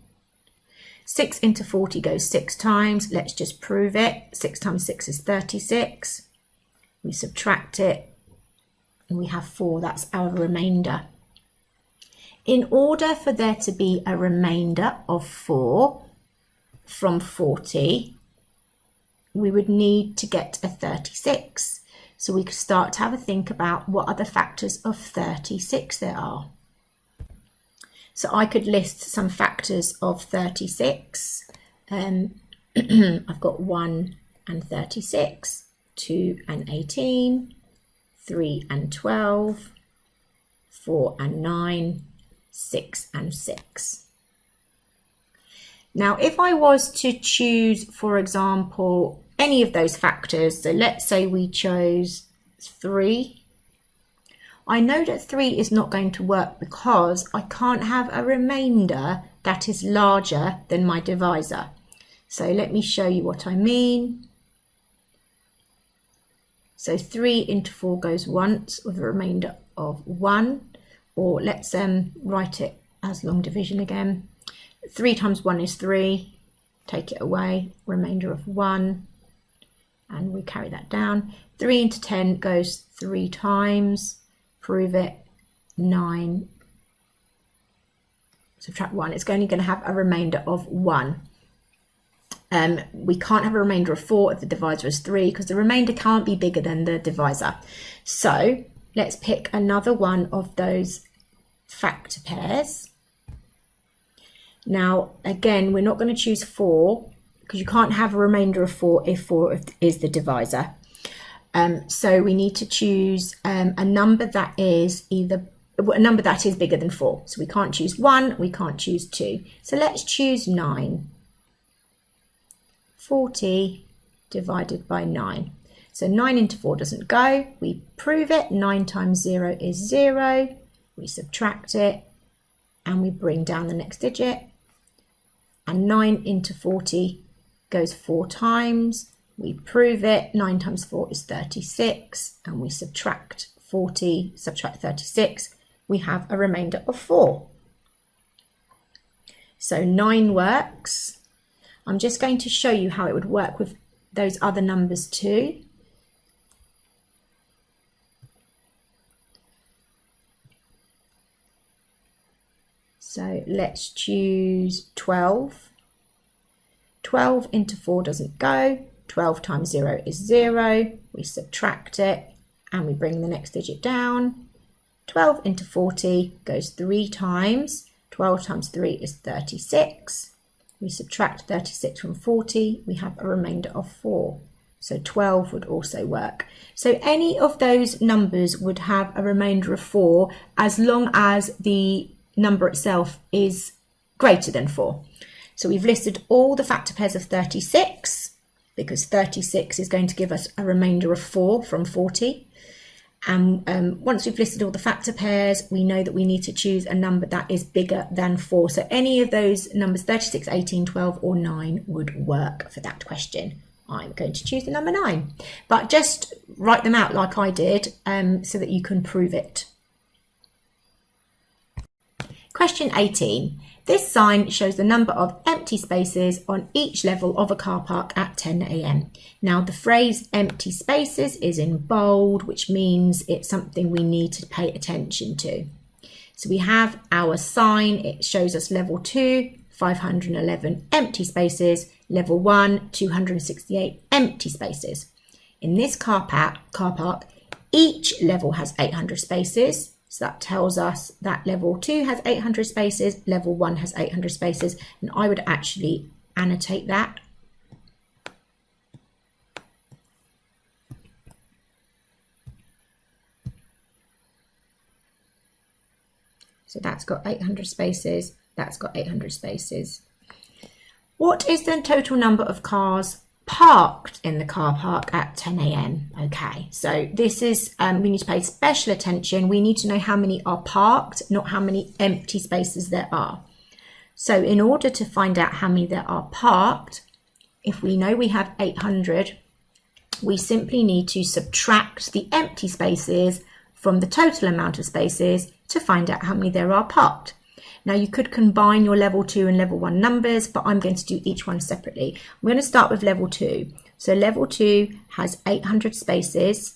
6 into 40 goes 6 times. Let's just prove it. 6 times 6 is 36. We subtract it, and we have 4. That's our remainder. In order for there to be a remainder of 4 from 40, we would need to get a 36. So we could start to have a think about what other factors of 36 there are. So I could list some factors of 36. I've got 1 and 36, 2 and 18, 3 and 12, 4 and 9, 6 and 6. Now, if I was to choose, for example, any of those factors, so let's say we chose 3, I know that 3 is not going to work because I can't have a remainder that is larger than my divisor. So let me show you what I mean. So 3 into 4 goes once with a remainder of 1, or let's write it as long division again. 3 times 1 is 3, take it away, remainder of 1, and we carry that down. 3 into 10 goes 3 times, prove it, 9, subtract 1. It's only going to have a remainder of 1. We can't have a remainder of 4 if the divisor is 3 because the remainder can't be bigger than the divisor. So let's pick another one of those factor pairs. Now, again, we're not going to choose 4 because you can't have a remainder of 4 if 4 is the divisor. So we need to choose a number that is bigger than 4. So we can't choose 1, we can't choose 2. So let's choose 9. 40 divided by 9. So 9 into 4 doesn't go. We prove it. 9 times 0 is 0. We subtract it and we bring down the next digit. And 9 into 40 goes 4 times. We prove it. 9 times 4 is 36. And we subtract 40, subtract 36. We have a remainder of 4. So 9 works. I'm just going to show you how it would work with those other numbers too. So let's choose 12. 12 into 4 doesn't go. 12 times 0 is 0. We subtract it and we bring the next digit down. 12 into 40 goes 3 times. 12 times 3 is 36. We subtract 36 from 40. We have a remainder of 4. So 12 would also work. So any of those numbers would have a remainder of 4 as long as the number itself is greater than 4. So we've listed all the factor pairs of 36 because 36 is going to give us a remainder of 4 from 40. And once we've listed all the factor pairs, we know that we need to choose a number that is bigger than 4. So any of those numbers, 36, 18, 12 or 9 would work for that question. I'm going to choose the number 9. But just write them out like I did so that you can prove it. Question 18. This sign shows the number of empty spaces on each level of a car park at 10 a.m. Now the phrase empty spaces is in bold, which means it's something we need to pay attention to. So we have our sign, it shows us level 2, 511 empty spaces, level 1, 268 empty spaces. In this car park, each level has 800 spaces. So that tells us that level 2 has 800 spaces, level 1 has 800 spaces, and I would actually annotate that. So that's got 800 spaces, that's got 800 spaces. What is the total number of cars parked in the car park at 10 a.m. Okay, so this is, we need to pay special attention. We need to know how many are parked, not how many empty spaces there are. So in order to find out how many there are parked, if we know we have 800, we simply need to subtract the empty spaces from the total amount of spaces to find out how many there are parked. Now you could combine your level 2 and level 1 numbers, but I'm going to do each one separately. I'm going to start with level 2. So level 2 has 800 spaces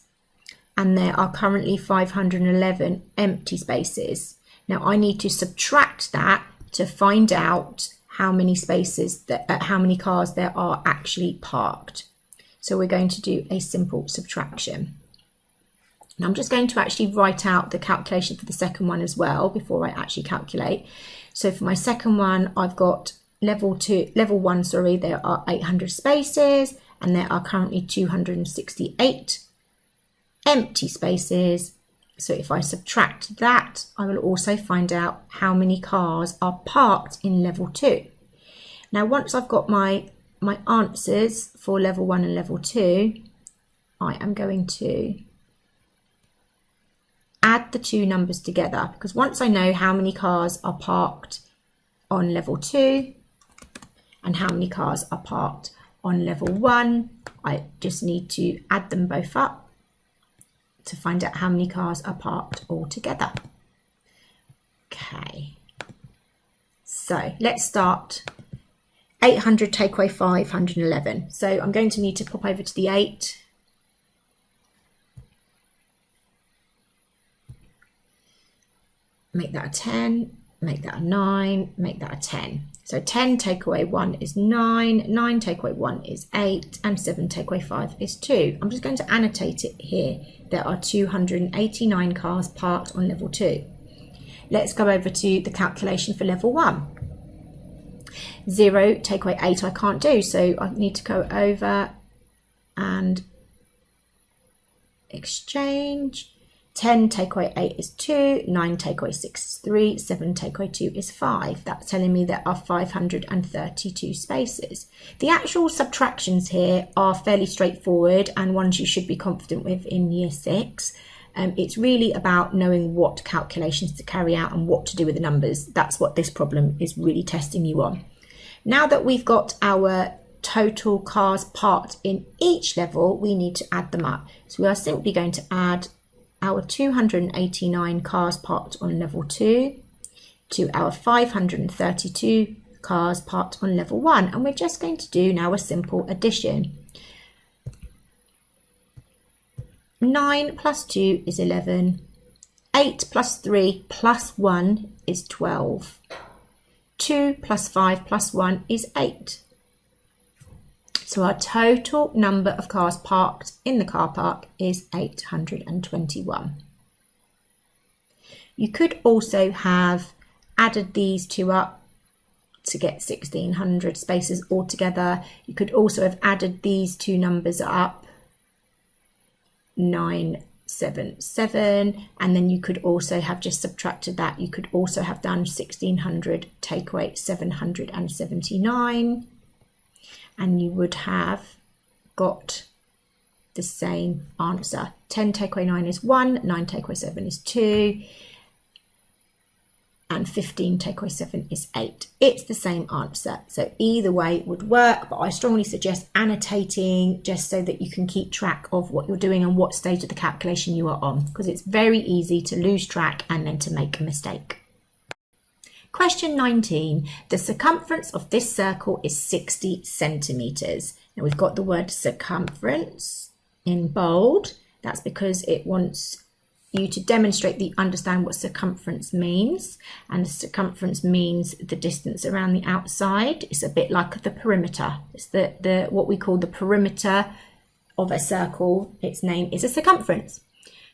and there are currently 511 empty spaces. Now I need to subtract that to find out how many spaces, how many cars there are actually parked. So we're going to do a simple subtraction. Now I'm just going to actually write out the calculation for the second one as well before I actually calculate. So for my second one, I've got level 1, sorry, there are 800 spaces and there are currently 268 empty spaces. So if I subtract that, I will also find out how many cars are parked in level 2. Now once I've got my answers for level 1 and level 2, I am going to add the two numbers together, because once I know how many cars are parked on level 2 and how many cars are parked on level 1, I just need to add them both up to find out how many cars are parked all together. Okay, so let's start. 800 take away 511. So I'm going to need to pop over to the 8. Make that a 10, make that a 9, make that a 10. So 10 take away 1 is 9, 9 take away 1 is 8, and 7 take away 5 is 2. I'm just going to annotate it here. There are 289 cars parked on level 2. Let's go over to the calculation for level 1. 0 take away 8 I can't do, so I need to go over and exchange. 10 take away 8 is 2, 9 take away 6 is 3, 7 take away 2 is 5. That's telling me there are 532 spaces. The actual subtractions here are fairly straightforward and ones you should be confident with in year 6. It's really about knowing what calculations to carry out and what to do with the numbers. That's what this problem is really testing you on. Now that we've got our total cars parked in each level, we need to add them up. So we are simply going to add our 289 cars parked on level 2 to our 532 cars parked on level 1, and we're just going to do now a simple addition. 9 plus 2 is 11, 8 plus 3 plus 1 is 12, 2 plus 5 plus 1 is 8. So our total number of cars parked in the car park is 821. You could also have added these two up to get 1600 spaces altogether. You could also have added these two numbers up, 977, and then you could also have just subtracted that. You could also have done 1600 take away 779. And you would have got the same answer. 10 take away 9 is 1, 9 take away 7 is 2, and 15 take away 7 is 8. It's the same answer. So either way would work, but I strongly suggest annotating just so that you can keep track of what you're doing and what stage of the calculation you are on, because it's very easy to lose track and then to make a mistake. Question 19. The circumference of this circle is 60 centimetres. Now we've got the word circumference in bold. That's because it wants you to demonstrate that you understand what circumference means. And circumference means the distance around the outside. It's a bit like the perimeter. It's the what we call the perimeter of a circle. Its name is a circumference.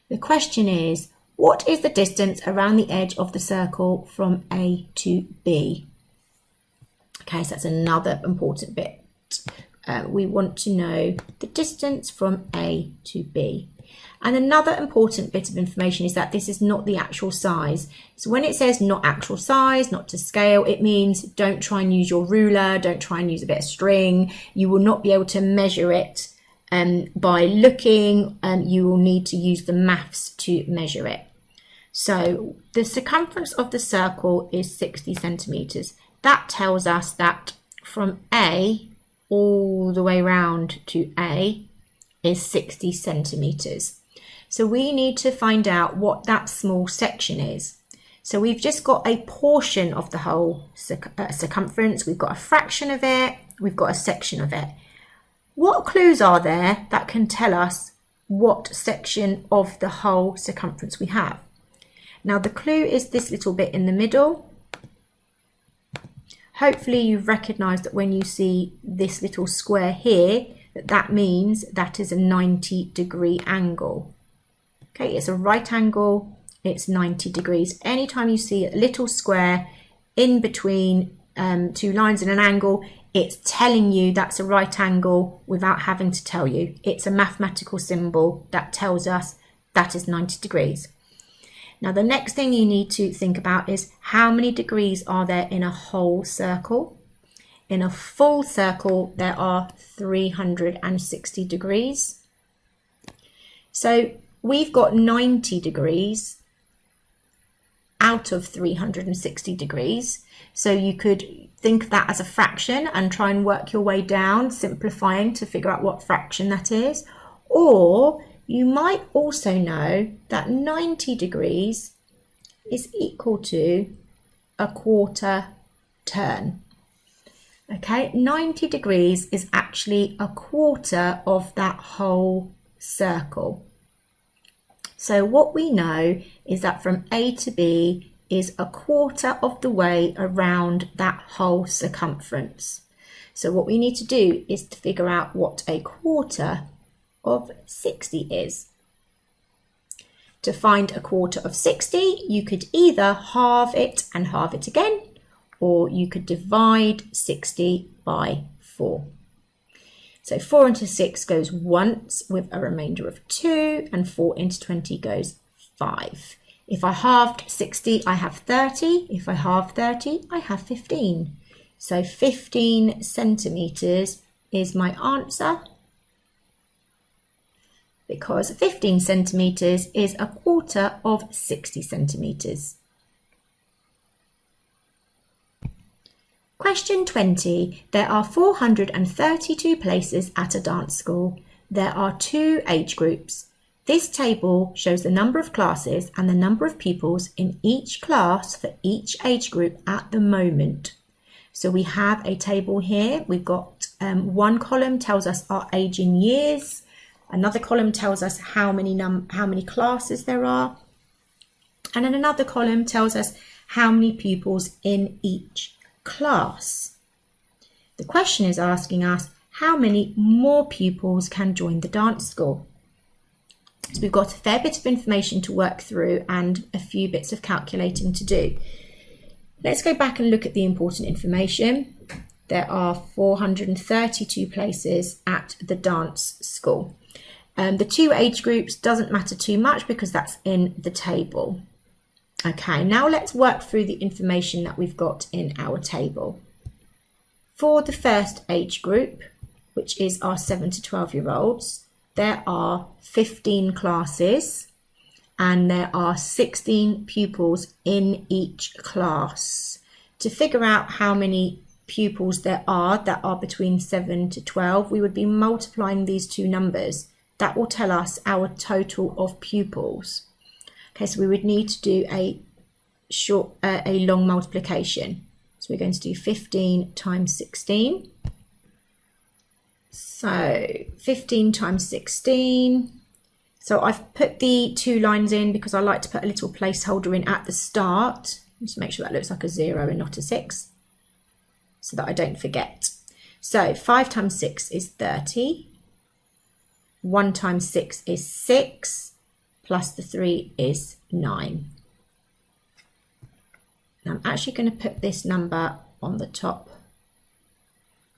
The question is, what is the distance around the edge of the circle from A to B? Okay, so that's another important bit. We want to know the distance from A to B. And another important bit of information is that this is not the actual size. So when it says not actual size, not to scale, it means don't try and use your ruler, don't try and use a bit of string. You will not be able to measure it by looking. You will need to use the maths to measure it. So the circumference of the circle is 60 centimetres. That tells us that from A all the way round to A is 60 centimetres. So we need to find out what that small section is. So we've just got a portion of the whole circumference. We've got a fraction of it. We've got a section of it. What clues are there that can tell us what section of the whole circumference we have? Now the clue is this little bit in the middle. Hopefully you've recognised that when you see this little square here, that means that is a 90-degree angle. Okay, it's a right angle, it's 90 degrees. Anytime you see a little square in between two lines in an angle, it's telling you that's a right angle without having to tell you. It's a mathematical symbol that tells us that is 90 degrees. Now the next thing you need to think about is how many degrees are there in a whole circle? In a full circle, there are 360 degrees. So we've got 90 degrees out of 360 degrees. So you could think of that as a fraction and try and work your way down, simplifying to figure out what fraction that is. Or you might also know that 90 degrees is equal to a quarter turn. Okay, 90 degrees is actually a quarter of that whole circle. So what we know is that from A to B is a quarter of the way around that whole circumference. So what we need to do is to figure out what a quarter of 60 is. To find a quarter of 60, you could either halve it and halve it again, or you could divide 60 by 4. So 4 into 6 goes once with a remainder of 2, and 4 into 20 goes 5. If I halved 60, I have 30. If I halve 30, I have 15. So 15 centimetres is my answer, because 15 centimetres is a quarter of 60 centimetres. Question 20. There are 432 places at a dance school. There are 2 age groups. This table shows the number of classes and the number of pupils in each class for each age group at the moment. So we have a table here. We've got one column tells us our age in years. Another column tells us how many classes there are. And then another column tells us how many pupils in each class. The question is asking us how many more pupils can join the dance school. So we've got a fair bit of information to work through and a few bits of calculating to do. Let's go back and look at the important information. There are 432 places at the dance school. The 2 age groups doesn't matter too much because that's in the table. Okay, now let's work through the information that we've got in our table. For the first age group, which is our 7 to 12-year-olds, there are 15 classes and there are 16 pupils in each class. To figure out how many pupils there are that are between 7 to 12, we would be multiplying these two numbers. That will tell us our total of pupils. Okay, so we would need to do a a long multiplication. So we're going to do 15 times 16. So 15 times 16. So I've put the 2 lines in because I like to put a little placeholder in at the start. Just make sure that looks like a 0 and not a 6, so that I don't forget. So 5 times 6 is 30. 1 times 6 is 6, plus the 3 is 9. Now I'm actually going to put this number on the top.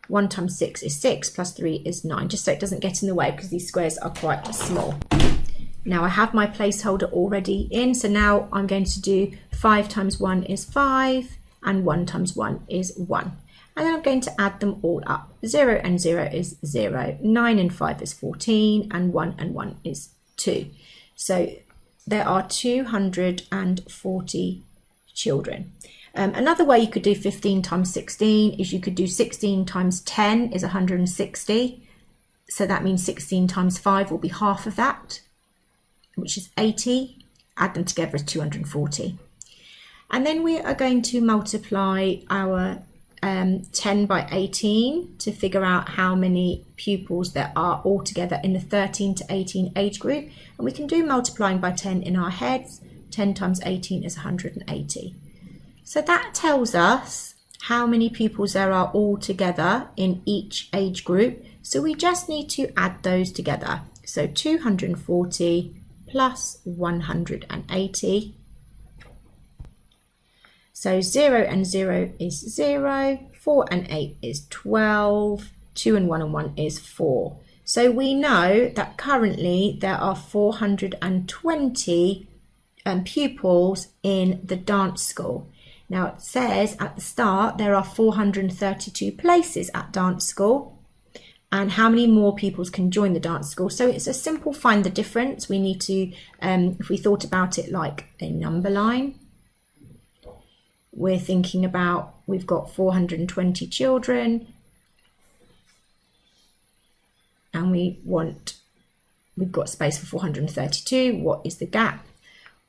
1 times 6 is 6, plus 3 is 9, just so it doesn't get in the way because these squares are quite small. Now I have my placeholder already in, so now I'm going to do 5 times 1 is 5, and 1 times 1 is 1. And then I'm going to add them all up. 0 and 0 is 0, 9 and 5 is 14, and 1 is 2. So there are 240 children. Another way you could do 15 times 16 is you could do 16 times 10 is 160. So that means 16 times 5 will be half of that, which is 80. Add them together is 240. And then we are going to multiply our 10 by 18 to figure out how many pupils there are altogether in the 13 to 18 age group. And we can do multiplying by 10 in our heads. 10 times 18 is 180. So that tells us how many pupils there are altogether in each age group. So we just need to add those together. So 240 plus 180. So 0 and 0 is 0, 4 and 8 is 12, 2 and 1 is 4. So we know that currently there are 420 pupils in the dance school. Now it says at the start there are 432 places at dance school, and how many more pupils can join the dance school. So it's a simple find the difference. We need to, if we thought about it like a number line, we're thinking about we've got 420 children and we've got space for 432. What is the gap?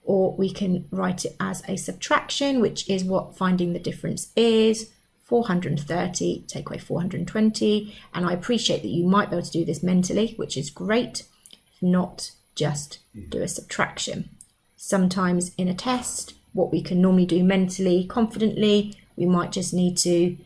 Or we can write it as a subtraction, which is what finding the difference is. 430 take away 420, and I appreciate that you might be able to do this mentally, which is great. If not, just do a subtraction. Sometimes in a test, what we can normally do mentally, confidently, we might just need to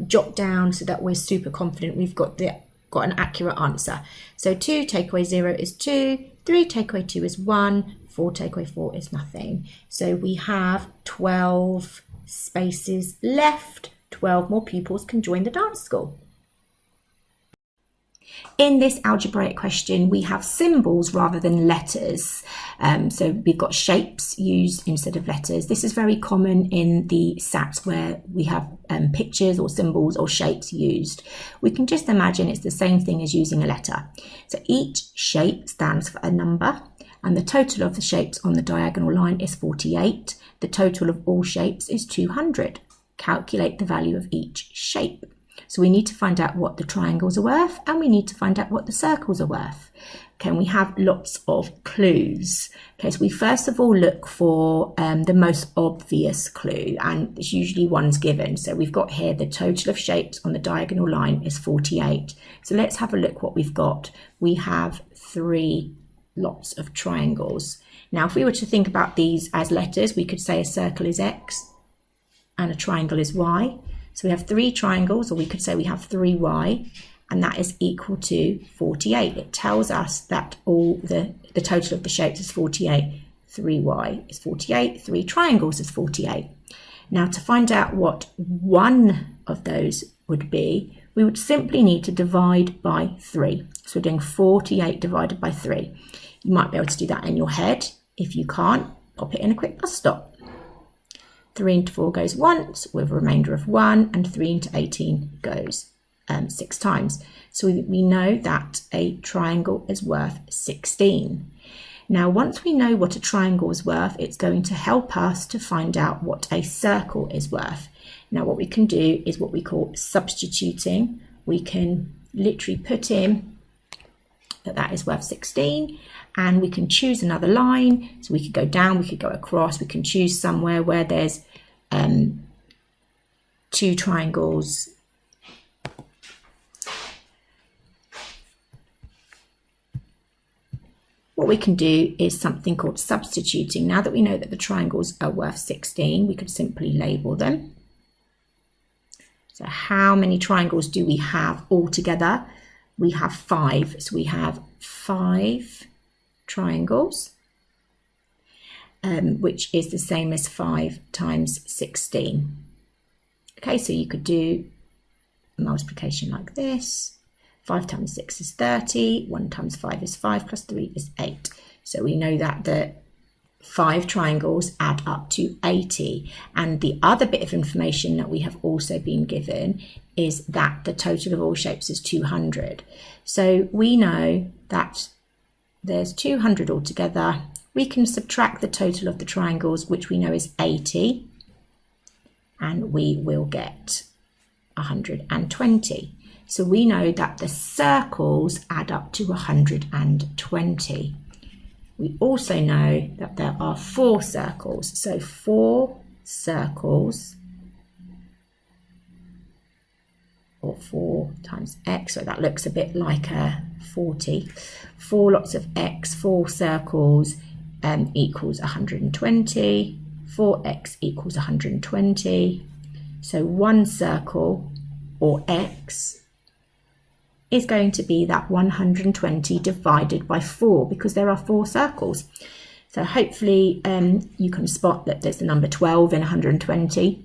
jot down so that we're super confident we've got an accurate answer. So 2 take away 0 is 2, 3 take away 2 is 1, 4 take away 4 is nothing. So we have 12 spaces left. 12 more pupils can join the dance school. In this algebraic question, we have symbols rather than letters. So we've got shapes used instead of letters. This is very common in the SATs where we have pictures or symbols or shapes used. We can just imagine it's the same thing as using a letter. So each shape stands for a number, and the total of the shapes on the diagonal line is 48. The total of all shapes is 200. Calculate the value of each shape. So we need to find out what the triangles are worth, and we need to find out what the circles are worth. Okay, and we have lots of clues. Okay, so we first of all look for the most obvious clue, and it's usually one's given. So we've got here the total of shapes on the diagonal line is 48. So let's have a look what we've got. We have 3 lots of triangles. Now, if we were to think about these as letters, we could say a circle is X and a triangle is Y. So we have 3 triangles, or we could say we have 3y, and that is equal to 48. It tells us that all the total of the shapes is 48. 3y is 48, 3 triangles is 48. Now to find out what one of those would be, we would simply need to divide by 3. So we're doing 48 divided by 3. You might be able to do that in your head. If you can't, pop it in a quick bus stop. 3 into 4 goes once with a remainder of 1, and 3 into 18 goes 6 times. So we know that a triangle is worth 16. Now, once we know what a triangle is worth, it's going to help us to find out what a circle is worth. Now, what we can do is what we call substituting. We can literally put in that is worth 16, and we can choose another line. So we could go down, we could go across, we can choose somewhere where there's two triangles. What we can do is something called substituting. Now that we know that the triangles are worth 16, we could simply label them. So how many triangles do we have altogether? We have 5. So we have 5 triangles, which is the same as 5 times 16. Okay, so you could do a multiplication like this. 5 times 6 is 30, 1 times 5 is 5, plus 3 is 8. So we know that the 5 triangles add up to 80. And the other bit of information that we have also been given is that the total of all shapes is 200. So we know that there's 200 altogether. We can subtract the total of the triangles, which we know is 80, and we will get 120. So we know that the circles add up to 120. We also know that there are 4 circles. So 4 circles, or 4 times x, so that looks a bit like a 40. 4 lots of x, 4 circles equals 120. 4x equals 120. So 1 circle, or x, is going to be that 120 divided by 4, because there are 4 circles. So hopefully you can spot that there's the number 12 in 120.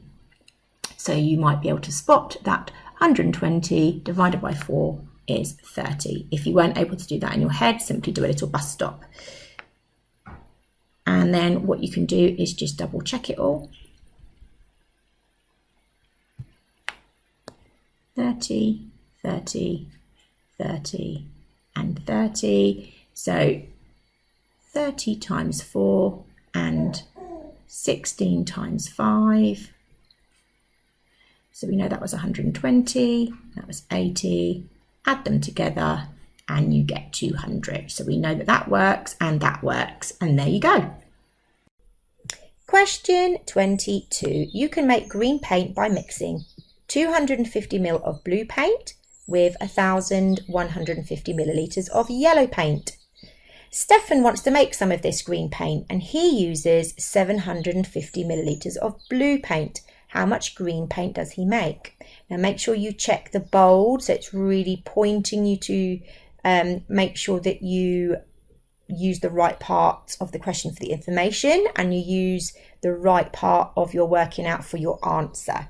So you might be able to spot that 120 divided by 4 is 30. If you weren't able to do that in your head, simply do a little bus stop. And then what you can do is just double check it all. 30, 30, 30 and 30. So 30 times 4 and 16 times 5. So we know that was 120, that was 80. Add them together and you get 200. So we know that that works, and there you go. Question 22. You can make green paint by mixing 250 ml of blue paint with 1,150 millilitres of yellow paint. Stefan wants to make some of this green paint and he uses 750 millilitres of blue paint. How much green paint does he make? Now make sure you check the bold, so it's really pointing you to make sure that you use the right part of the question for the information, and you use the right part of your working out for your answer.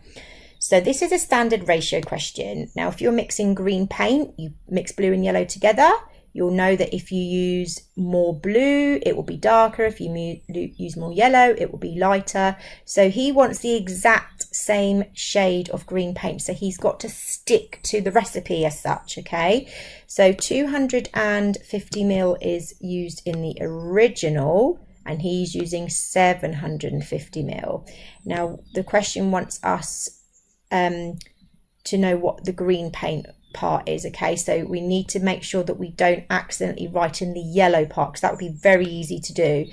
So this is a standard ratio question. Now, if you're mixing green paint, you mix blue and yellow together. You'll know that if you use more blue, it will be darker. If you use more yellow, it will be lighter. So he wants the exact same shade of green paint. So he's got to stick to the recipe as such, okay? So 250 ml is used in the original, and he's using 750 ml. Now, the question wants us to know what the green paint part is, okay? So we need to make sure that we don't accidentally write in the yellow part, because that would be very easy to do.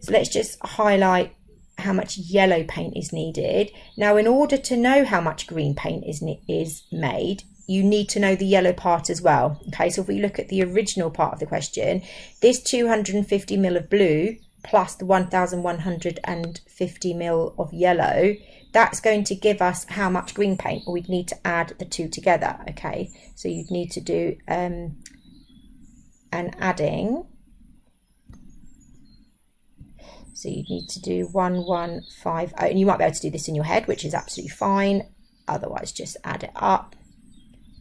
So let's just highlight how much yellow paint is needed. Now, in order to know how much green paint is made, you need to know the yellow part as well, okay? So if we look at the original part of the question, this 250 ml of blue plus the 1,150 ml of yellow, that's going to give us how much green paint. We'd need to add the two together, okay? So you'd need to do an adding. So you'd need to do 1150, and you might be able to do this in your head, which is absolutely fine. Otherwise, just add it up.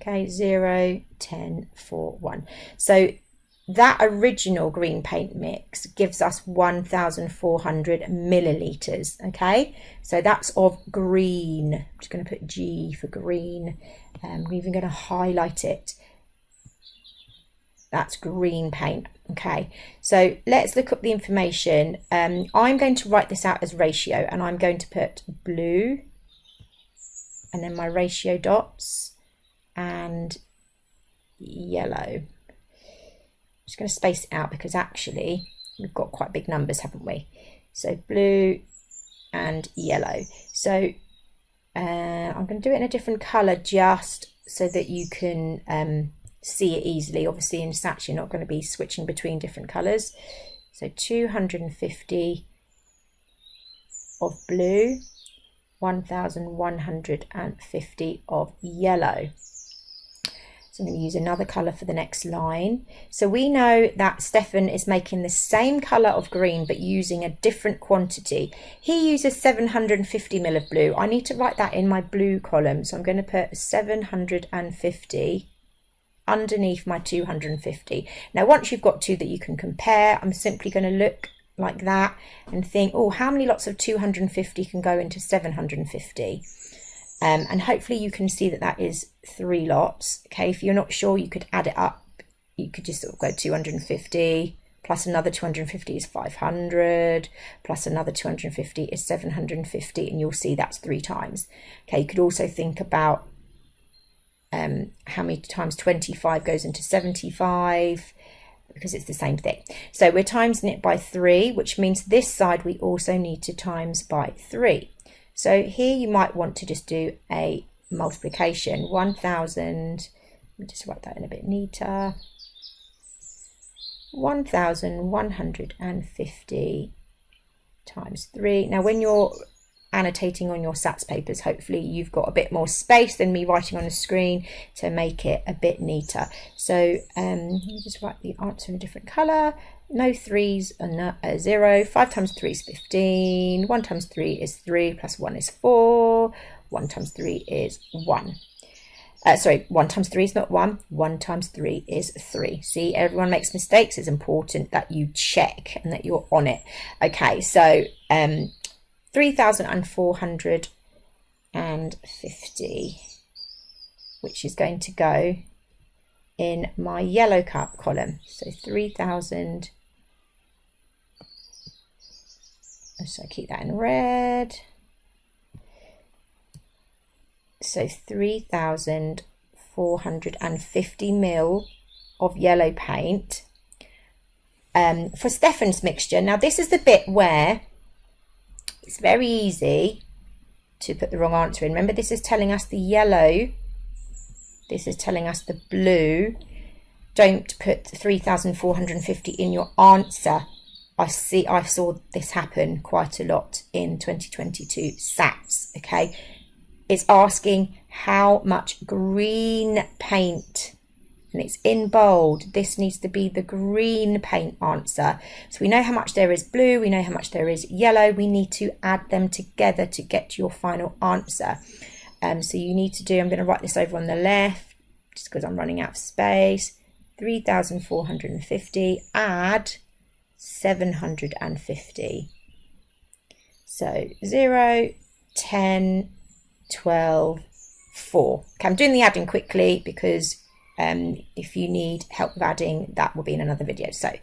Okay, 0, 10, 4, 1. So that original green paint mix gives us 1,400 millilitres, okay? So that's of green. I'm just going to put G for green. We're even going to highlight it. That's green paint, okay? So let's look up the information. I'm going to write this out as ratio, and I'm going to put blue, and then my ratio dots, and yellow. just going to space it out because actually we've got quite big numbers, haven't we? So blue and yellow. So I'm going to do it in a different colour just so that you can see it easily. Obviously in Sats you're not going to be switching between different colours. So 250 of blue, 1150 of yellow. So I'm going to use another colour for the next line. So we know that Stefan is making the same colour of green but using a different quantity. He uses 750 ml of blue. I need to write that in my blue column. So I'm going to put 750 underneath my 250. Now once you've got two that you can compare, I'm simply going to look like that and think, oh, how many lots of 250 can go into 750? And hopefully you can see that that is 3 lots. Okay, if you're not sure, you could add it up. You could just sort of go 250 plus another 250 is 500 plus another 250 is 750, and you'll see that's 3 times. Okay, you could also think about how many times 25 goes into 75, because it's the same thing. So we're timesing it by 3, which means this side we also need to times by 3. So here you might want to just do a multiplication. 1000, let me just write that in a bit neater. 1150 times 3. Now when you're annotating on your Sats papers, hopefully you've got a bit more space than me writing on the screen to make it a bit neater. So let me just write the answer in a different colour. No 3's and 0. 5 times 3 is 15. 1 times 3 is 3 plus 1 is 4. 1 times 3 is 1. Sorry, 1 times 3 is not 1. 1 times 3 is 3. See, everyone makes mistakes. It's important that you check and that you're on it. Okay, so 3,450, which is going to go in my yellow column. So 3,000. So keep that in red. So 3,450 ml of yellow paint for Stefan's mixture. Now this is the bit where it's very easy to put the wrong answer in. Remember, this is telling us the yellow. This is telling us the blue. Don't put 3,450 in your answer. I saw this happen quite a lot in 2022 Sats. Okay, it's asking how much green paint, and it's in bold. This needs to be the green paint answer. So we know how much there is blue, we know how much there is yellow. We need to add them together to get your final answer. So you need to do, I'm going to write this over on the left just because I'm running out of space. 3,450 add 750. So 0, 10, 12, 4. Okay, I'm doing the adding quickly because if you need help with adding, that will be in another video. So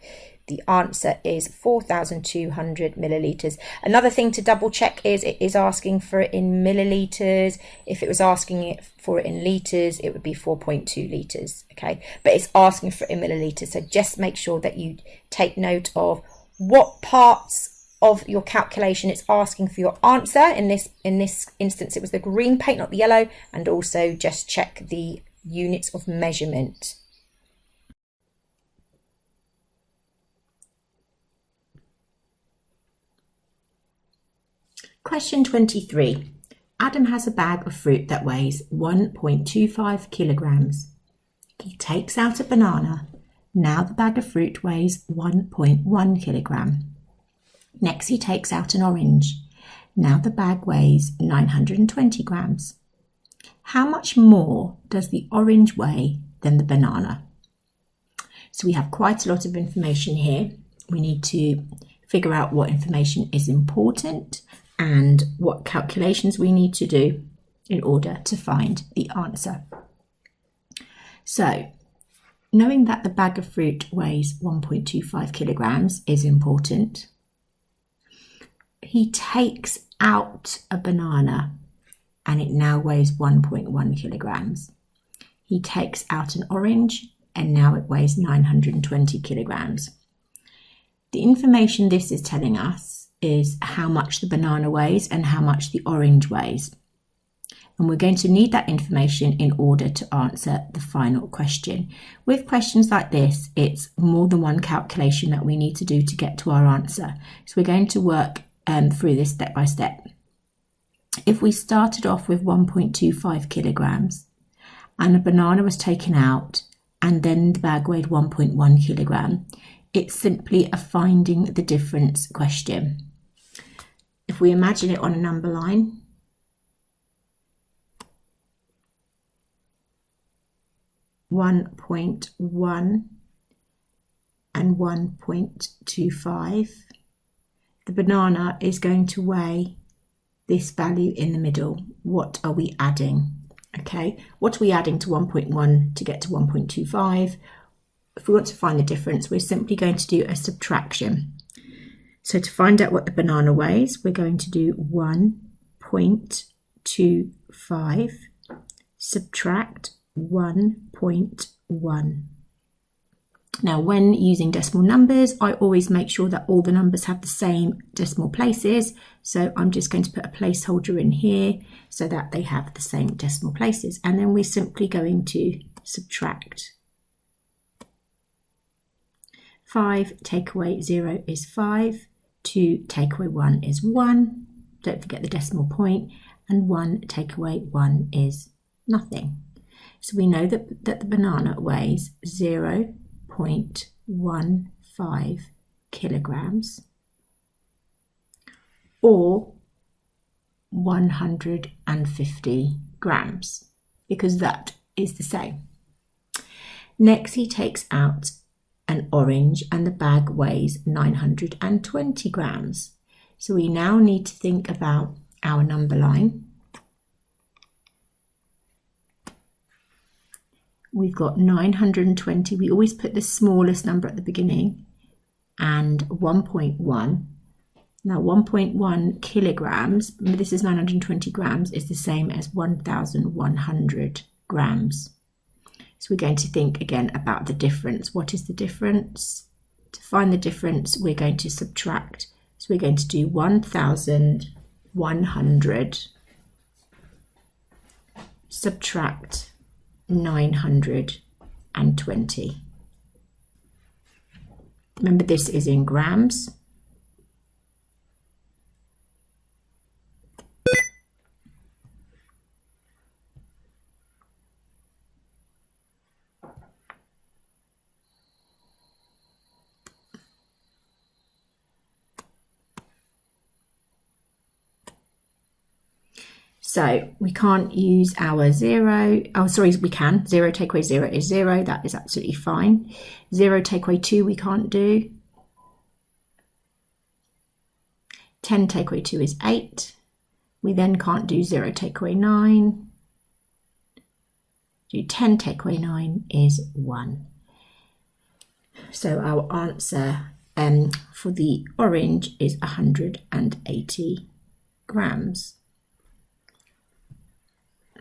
the answer is 4,200 millilitres. Another thing to double check is it is asking for it in millilitres. If it was asking for it in litres, it would be 4.2 litres. Okay, but it's asking for it in millilitres. So just make sure that you take note of what parts of your calculation it's asking for your answer. In this instance, it was the green paint, not the yellow, and also just check the units of measurement. Question 23. Adam has a bag of fruit that weighs 1.25 kilograms. He takes out a banana. Now the bag of fruit weighs 1.1 kilogram. Next he takes out an orange. Now the bag weighs 920 grams. How much more does the orange weigh than the banana? So we have quite a lot of information here. We need to figure out what information is important and what calculations we need to do in order to find the answer. So, knowing that the bag of fruit weighs 1.25 kilograms is important. He takes out a banana and it now weighs 1.1 kilograms. He takes out an orange and now it weighs 920 kilograms. The information this is telling us is how much the banana weighs and how much the orange weighs. And we're going to need that information in order to answer the final question. With questions like this, it's more than one calculation that we need to do to get to our answer. So we're going to work through this step by step. If we started off with 1.25 kilograms and a banana was taken out and then the bag weighed 1.1 kilogram, it's simply a finding the difference question. If we imagine it on a number line, 1.1 and 1.25, the banana is going to weigh this value in the middle. What are we adding? Okay, what are we adding to 1.1 to get to 1.25? If we want to find the difference, we're simply going to do a subtraction. So to find out what the banana weighs, we're going to do 1.25 subtract 1.1. Now, when using decimal numbers, I always make sure that all the numbers have the same decimal places. So I'm just going to put a placeholder in here so that they have the same decimal places. And then we're simply going to subtract. 5 take away 0 is 5. 2 take away 1 is 1. Don't forget the decimal point. And 1 take away 1 is nothing. So we know that the banana weighs 0.15 kilograms or 150 grams, because that is the same. Next, he takes out an orange and the bag weighs 920 grams. So we now need to think about our number line. We've got 920, we always put the smallest number at the beginning, and 1.1. Now 1.1 kilograms, this is 920 grams, is the same as 1,100 grams. So we're going to think again about the difference. What is the difference? To find the difference, we're going to subtract. So we're going to do 1,100 subtract 920. Remember, this is in grams. So we can't use our 0. Oh, sorry, we can. 0 take away 0 is 0. That is absolutely fine. 0 take away 2 we can't do. 10 take away 2 is 8. We then can't do 0 take away 9. Do 10 take away 9 is 1. So our answer for the orange is 180 grams.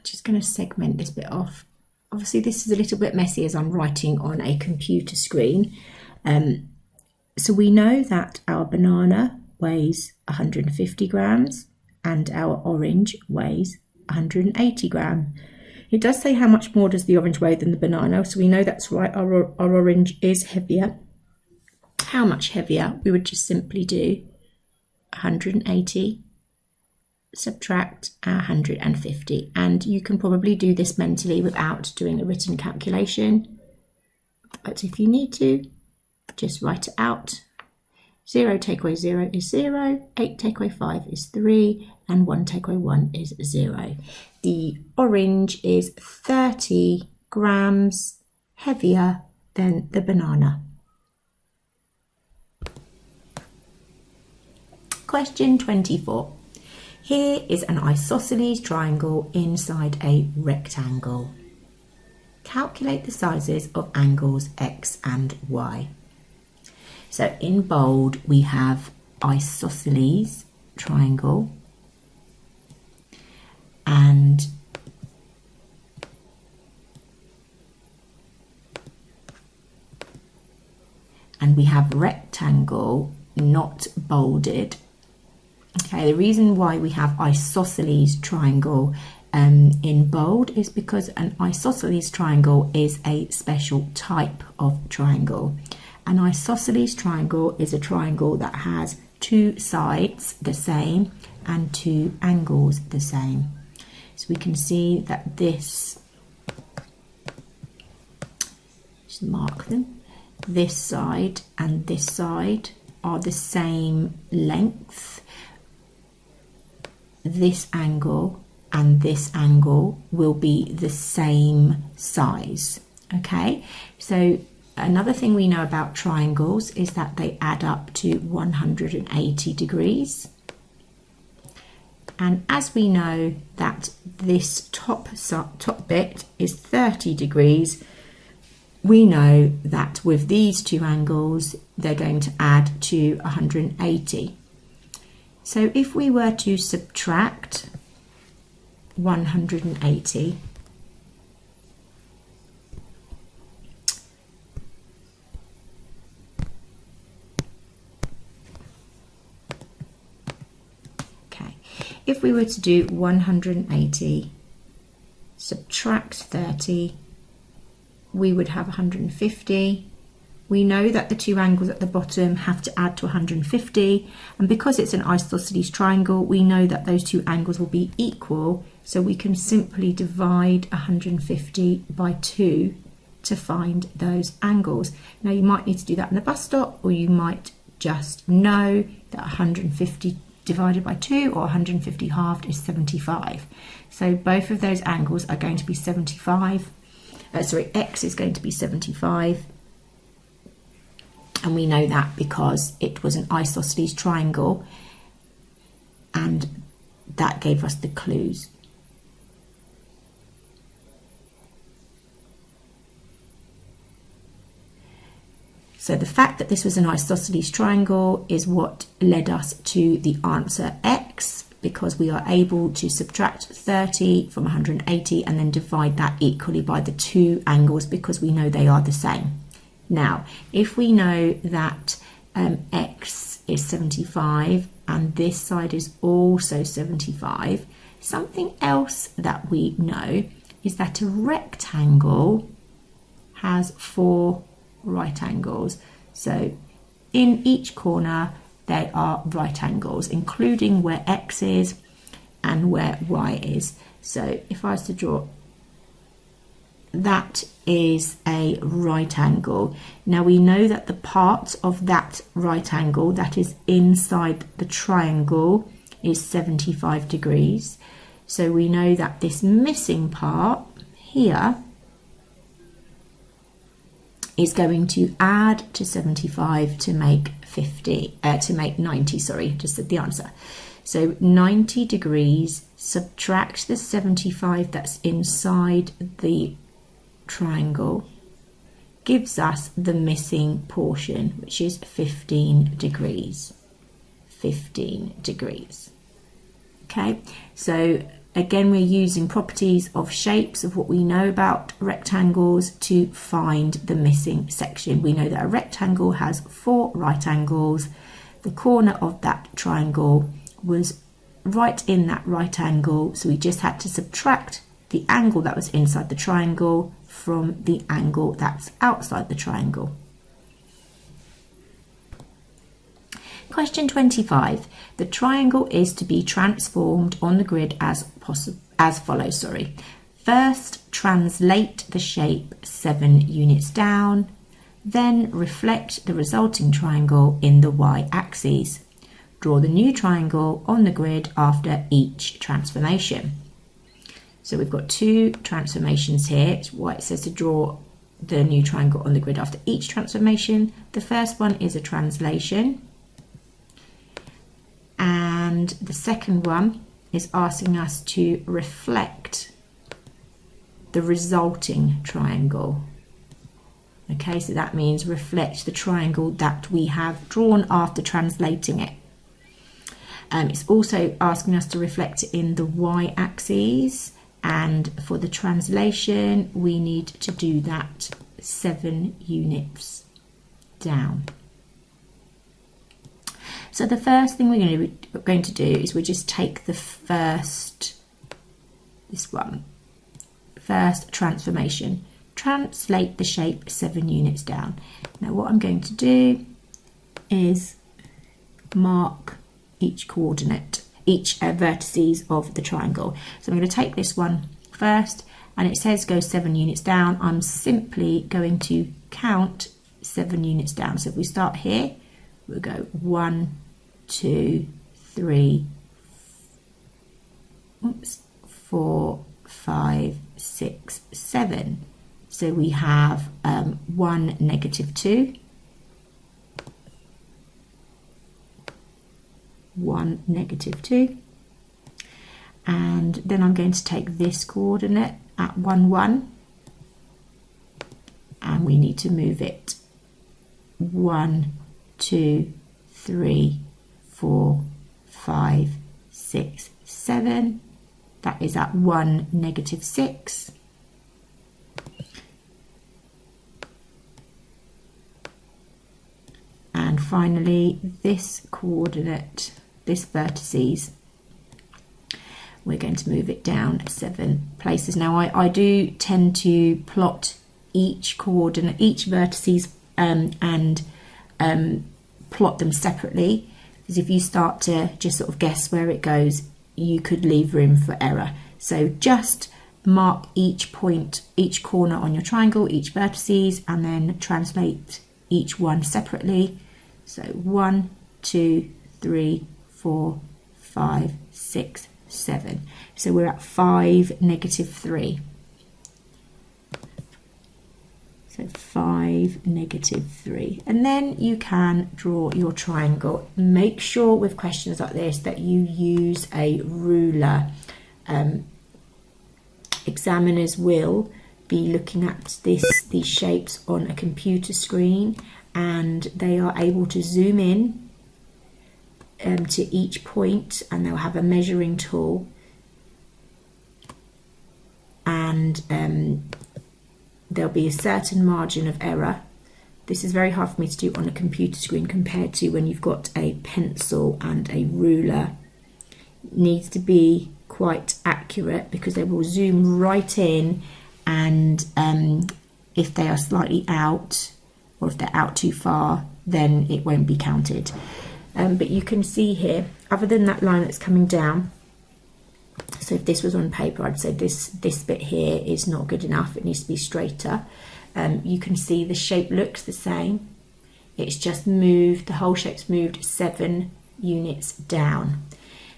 Just going to segment this bit off. Obviously this is a little bit messy as I'm writing on a computer screen. So we know that our banana weighs 150 grams and our orange weighs 180 grams. It does say how much more does the orange weigh than the banana, so we know that's right, our orange is heavier. How much heavier? We would just simply do 180 subtract 150, and you can probably do this mentally without doing a written calculation, but if you need to, just write it out. 0 take away 0 is 0, 8 take away 5 is 3, and 1 take away 1 is 0. The orange is 30 grams heavier than the banana. Question 24. Here is an isosceles triangle inside a rectangle. Calculate the sizes of angles X and Y. So in bold we have isosceles triangle, and we have rectangle not bolded. Okay, the reason why we have isosceles triangle in bold is because an isosceles triangle is a special type of triangle. An isosceles triangle is a triangle that has two sides the same and two angles the same. So we can see that this, just mark them, this side and this side are the same length. This angle and this angle will be the same size. Okay, so another thing we know about triangles is that they add up to 180 degrees. And as we know that this top bit is 30 degrees, we know that with these two angles, they're going to add to 180. So if we were to subtract 180, if we were to do 180, subtract 30, we would have 150. We know that the two angles at the bottom have to add to 150, and because it's an isosceles triangle, we know that those two angles will be equal, so we can simply divide 150 by 2 to find those angles. Now you might need to do that in the bus stop, or you might just know that 150 divided by 2 or 150 halved is 75. So both of those angles are going to be 75. X is going to be 75. And we know that because it was an isosceles triangle, and that gave us the clues. So the fact that this was an isosceles triangle is what led us to the answer X, because we are able to subtract 30 from 180 and then divide that equally by the two angles because we know they are the same. Now, if we know that X is 75 and this side is also 75, something else that we know is that a rectangle has 4 right angles. So in each corner they are right angles, including where X is and where Y is. So if I was to draw, that is a right angle. Now we know that the part of that right angle that is inside the triangle is 75 degrees. So we know that this missing part here is going to add to 75 to make 90, sorry, just said the answer. So 90 degrees, subtract the 75 that's inside the triangle, gives us the missing portion, which is 15 degrees. 15 degrees. Okay, so again, we're using properties of shapes of what we know about rectangles to find the missing section. We know that a rectangle has 4 right angles. The corner of that triangle was right in that right angle, so we just had to subtract the angle that was inside the triangle from the angle that's outside the triangle. Question 25. The triangle is to be transformed on the grid as follows. First, translate the shape 7 units down, then reflect the resulting triangle in the y-axis. Draw the new triangle on the grid after each transformation. So we've got 2 transformations here. It's why it says to draw the new triangle on the grid after each transformation. The first one is a translation, and the second one is asking us to reflect the resulting triangle. Okay, so that means reflect the triangle that we have drawn after translating it. It's also asking us to reflect it in the y-axis, and for the translation we need to do that 7 units down. So the first thing we're going to do is we just take the first transformation. Translate the shape 7 units down. Now what I'm going to do is mark each coordinate, each vertices of the triangle. So I'm going to take this one first, and it says go 7 units down. I'm simply going to count 7 units down. So if we start here, we'll go 1, 2, 3, 4, 5, 6, 7. So we have 1, -2, 1, -2, and then I'm going to take this coordinate at 1, 1, and we need to move it 1, 2, 3, 4, 5, 6, 7. That is at 1, -6. And finally, this coordinate, this vertices, we're going to move it down 7 places. Now I do tend to plot each coordinate, each vertices, and plot them separately, because if you start to just sort of guess where it goes, you could leave room for error. So just mark each point, each corner on your triangle, each vertices, and then translate each one separately. So 1, 2, 3, 4, 5, 6, 7. So we're at 5, -3. So 5, -3. And then you can draw your triangle. Make sure with questions like this that you use a ruler. Examiners will be looking at these shapes on a computer screen, and they are able to zoom in to each point, and they'll have a measuring tool, and there'll be a certain margin of error. This is very hard for me to do on a computer screen compared to when you've got a pencil and a ruler. It needs to be quite accurate because they will zoom right in, and if they are slightly out, or if they're out too far, then it won't be counted. But you can see here, other than that line that's coming down, so if this was on paper, I'd say this bit here is not good enough, it needs to be straighter. You can see the shape looks the same, it's just moved, the whole shape's moved 7 units down.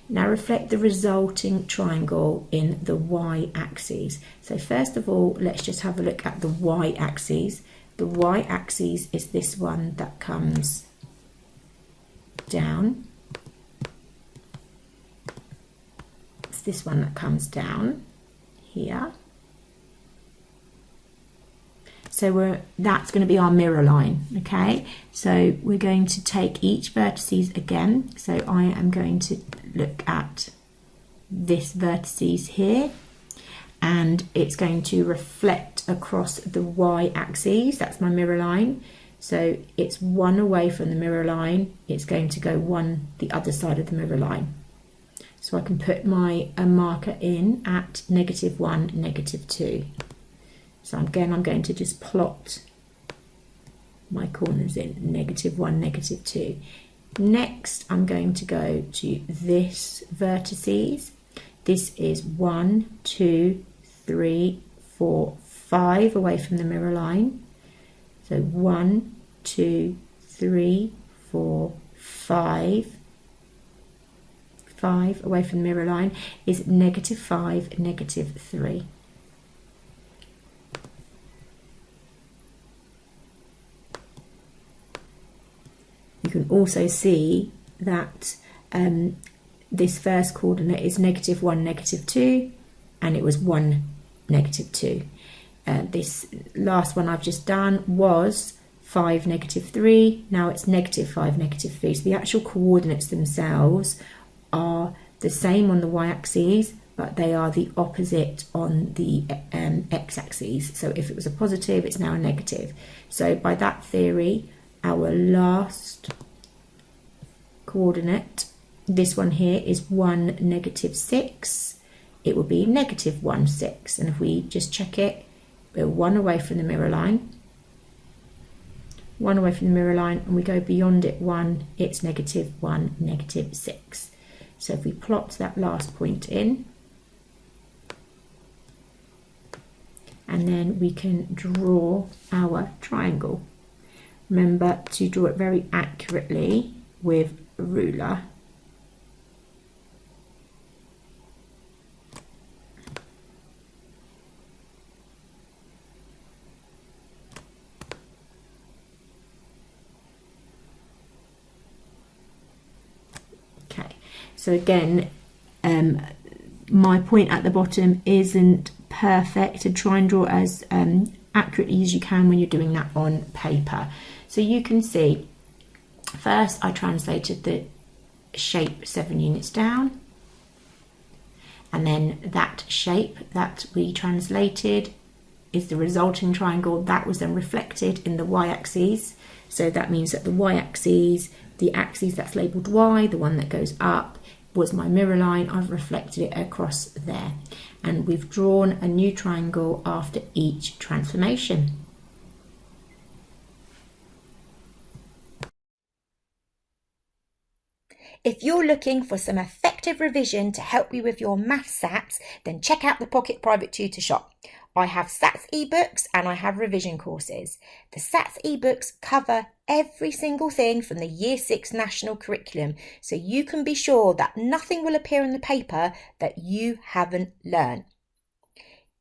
Now reflect the resulting triangle in the y-axis. So first of all, let's just have a look at the y-axis. The y-axis is this one that comes down. It's this one that comes down here. So that's going to be our mirror line, okay? So we're going to take each vertices again. So I am going to look at this vertices here, and it's going to reflect across the y-axis. That's my mirror line. So it's 1 away from the mirror line. It's going to go 1 the other side of the mirror line. So I can put my marker in at -1, -2. So again, I'm going to just plot my corners in -1, -2. Next, I'm going to go to this vertices. This is 1, 2, 3, 4, 5 away from the mirror line. So 1, 2, 3, 4, 5. 5 away from the mirror line is -5, -3. You can also see that this first coordinate is -1, -2, and it was 1, -2. This last one I've just done was 5, -3. Now it's -5, -3. So the actual coordinates themselves are the same on the y-axis, but they are the opposite on the x-axis. So if it was a positive, it's now a negative. So by that theory, our last coordinate, this one here is 1, -6. It will be -1, 6. And if we just check it, we're 1 away from the mirror line. 1 away from the mirror line, and we go beyond it 1, it's -1, -6. So if we plot that last point in, and then we can draw our triangle. Remember to draw it very accurately with a ruler. So again, my point at the bottom isn't perfect, to try and draw as accurately as you can when you're doing that on paper. So you can see, first I translated the shape 7 units down, and then that shape that we translated is the resulting triangle that was then reflected in the y-axis. So that means that the y-axis, the axis that's labelled y, the one that goes up, was my mirror line. I've reflected it across there, and we've drawn a new triangle after each transformation. If you're looking for some effective revision to help you with your maths SATs, then check out the Pocket Private Tutor Shop. I have SATs ebooks and I have revision courses. The SATs ebooks cover every single thing from the Year 6 national curriculum, so you can be sure that nothing will appear in the paper that you haven't learned.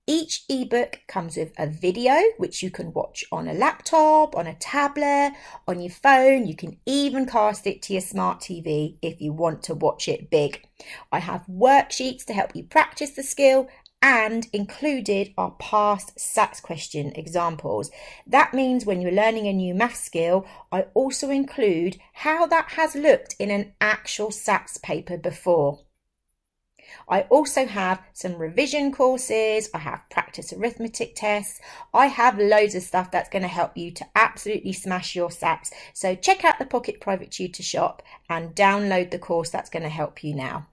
Each ebook comes with a video which you can watch on a laptop, on a tablet, on your phone. You can even cast it to your smart TV if you want to watch it big. I have worksheets to help you practice the skill, and included are past SATs question examples. That means when you're learning a new math skill, I also include how that has looked in an actual SATs paper before. I also have some revision courses, I have practice arithmetic tests, I have loads of stuff that's going to help you to absolutely smash your SATs. So check out the Pocket Private Tutor Shop and download the course that's going to help you now.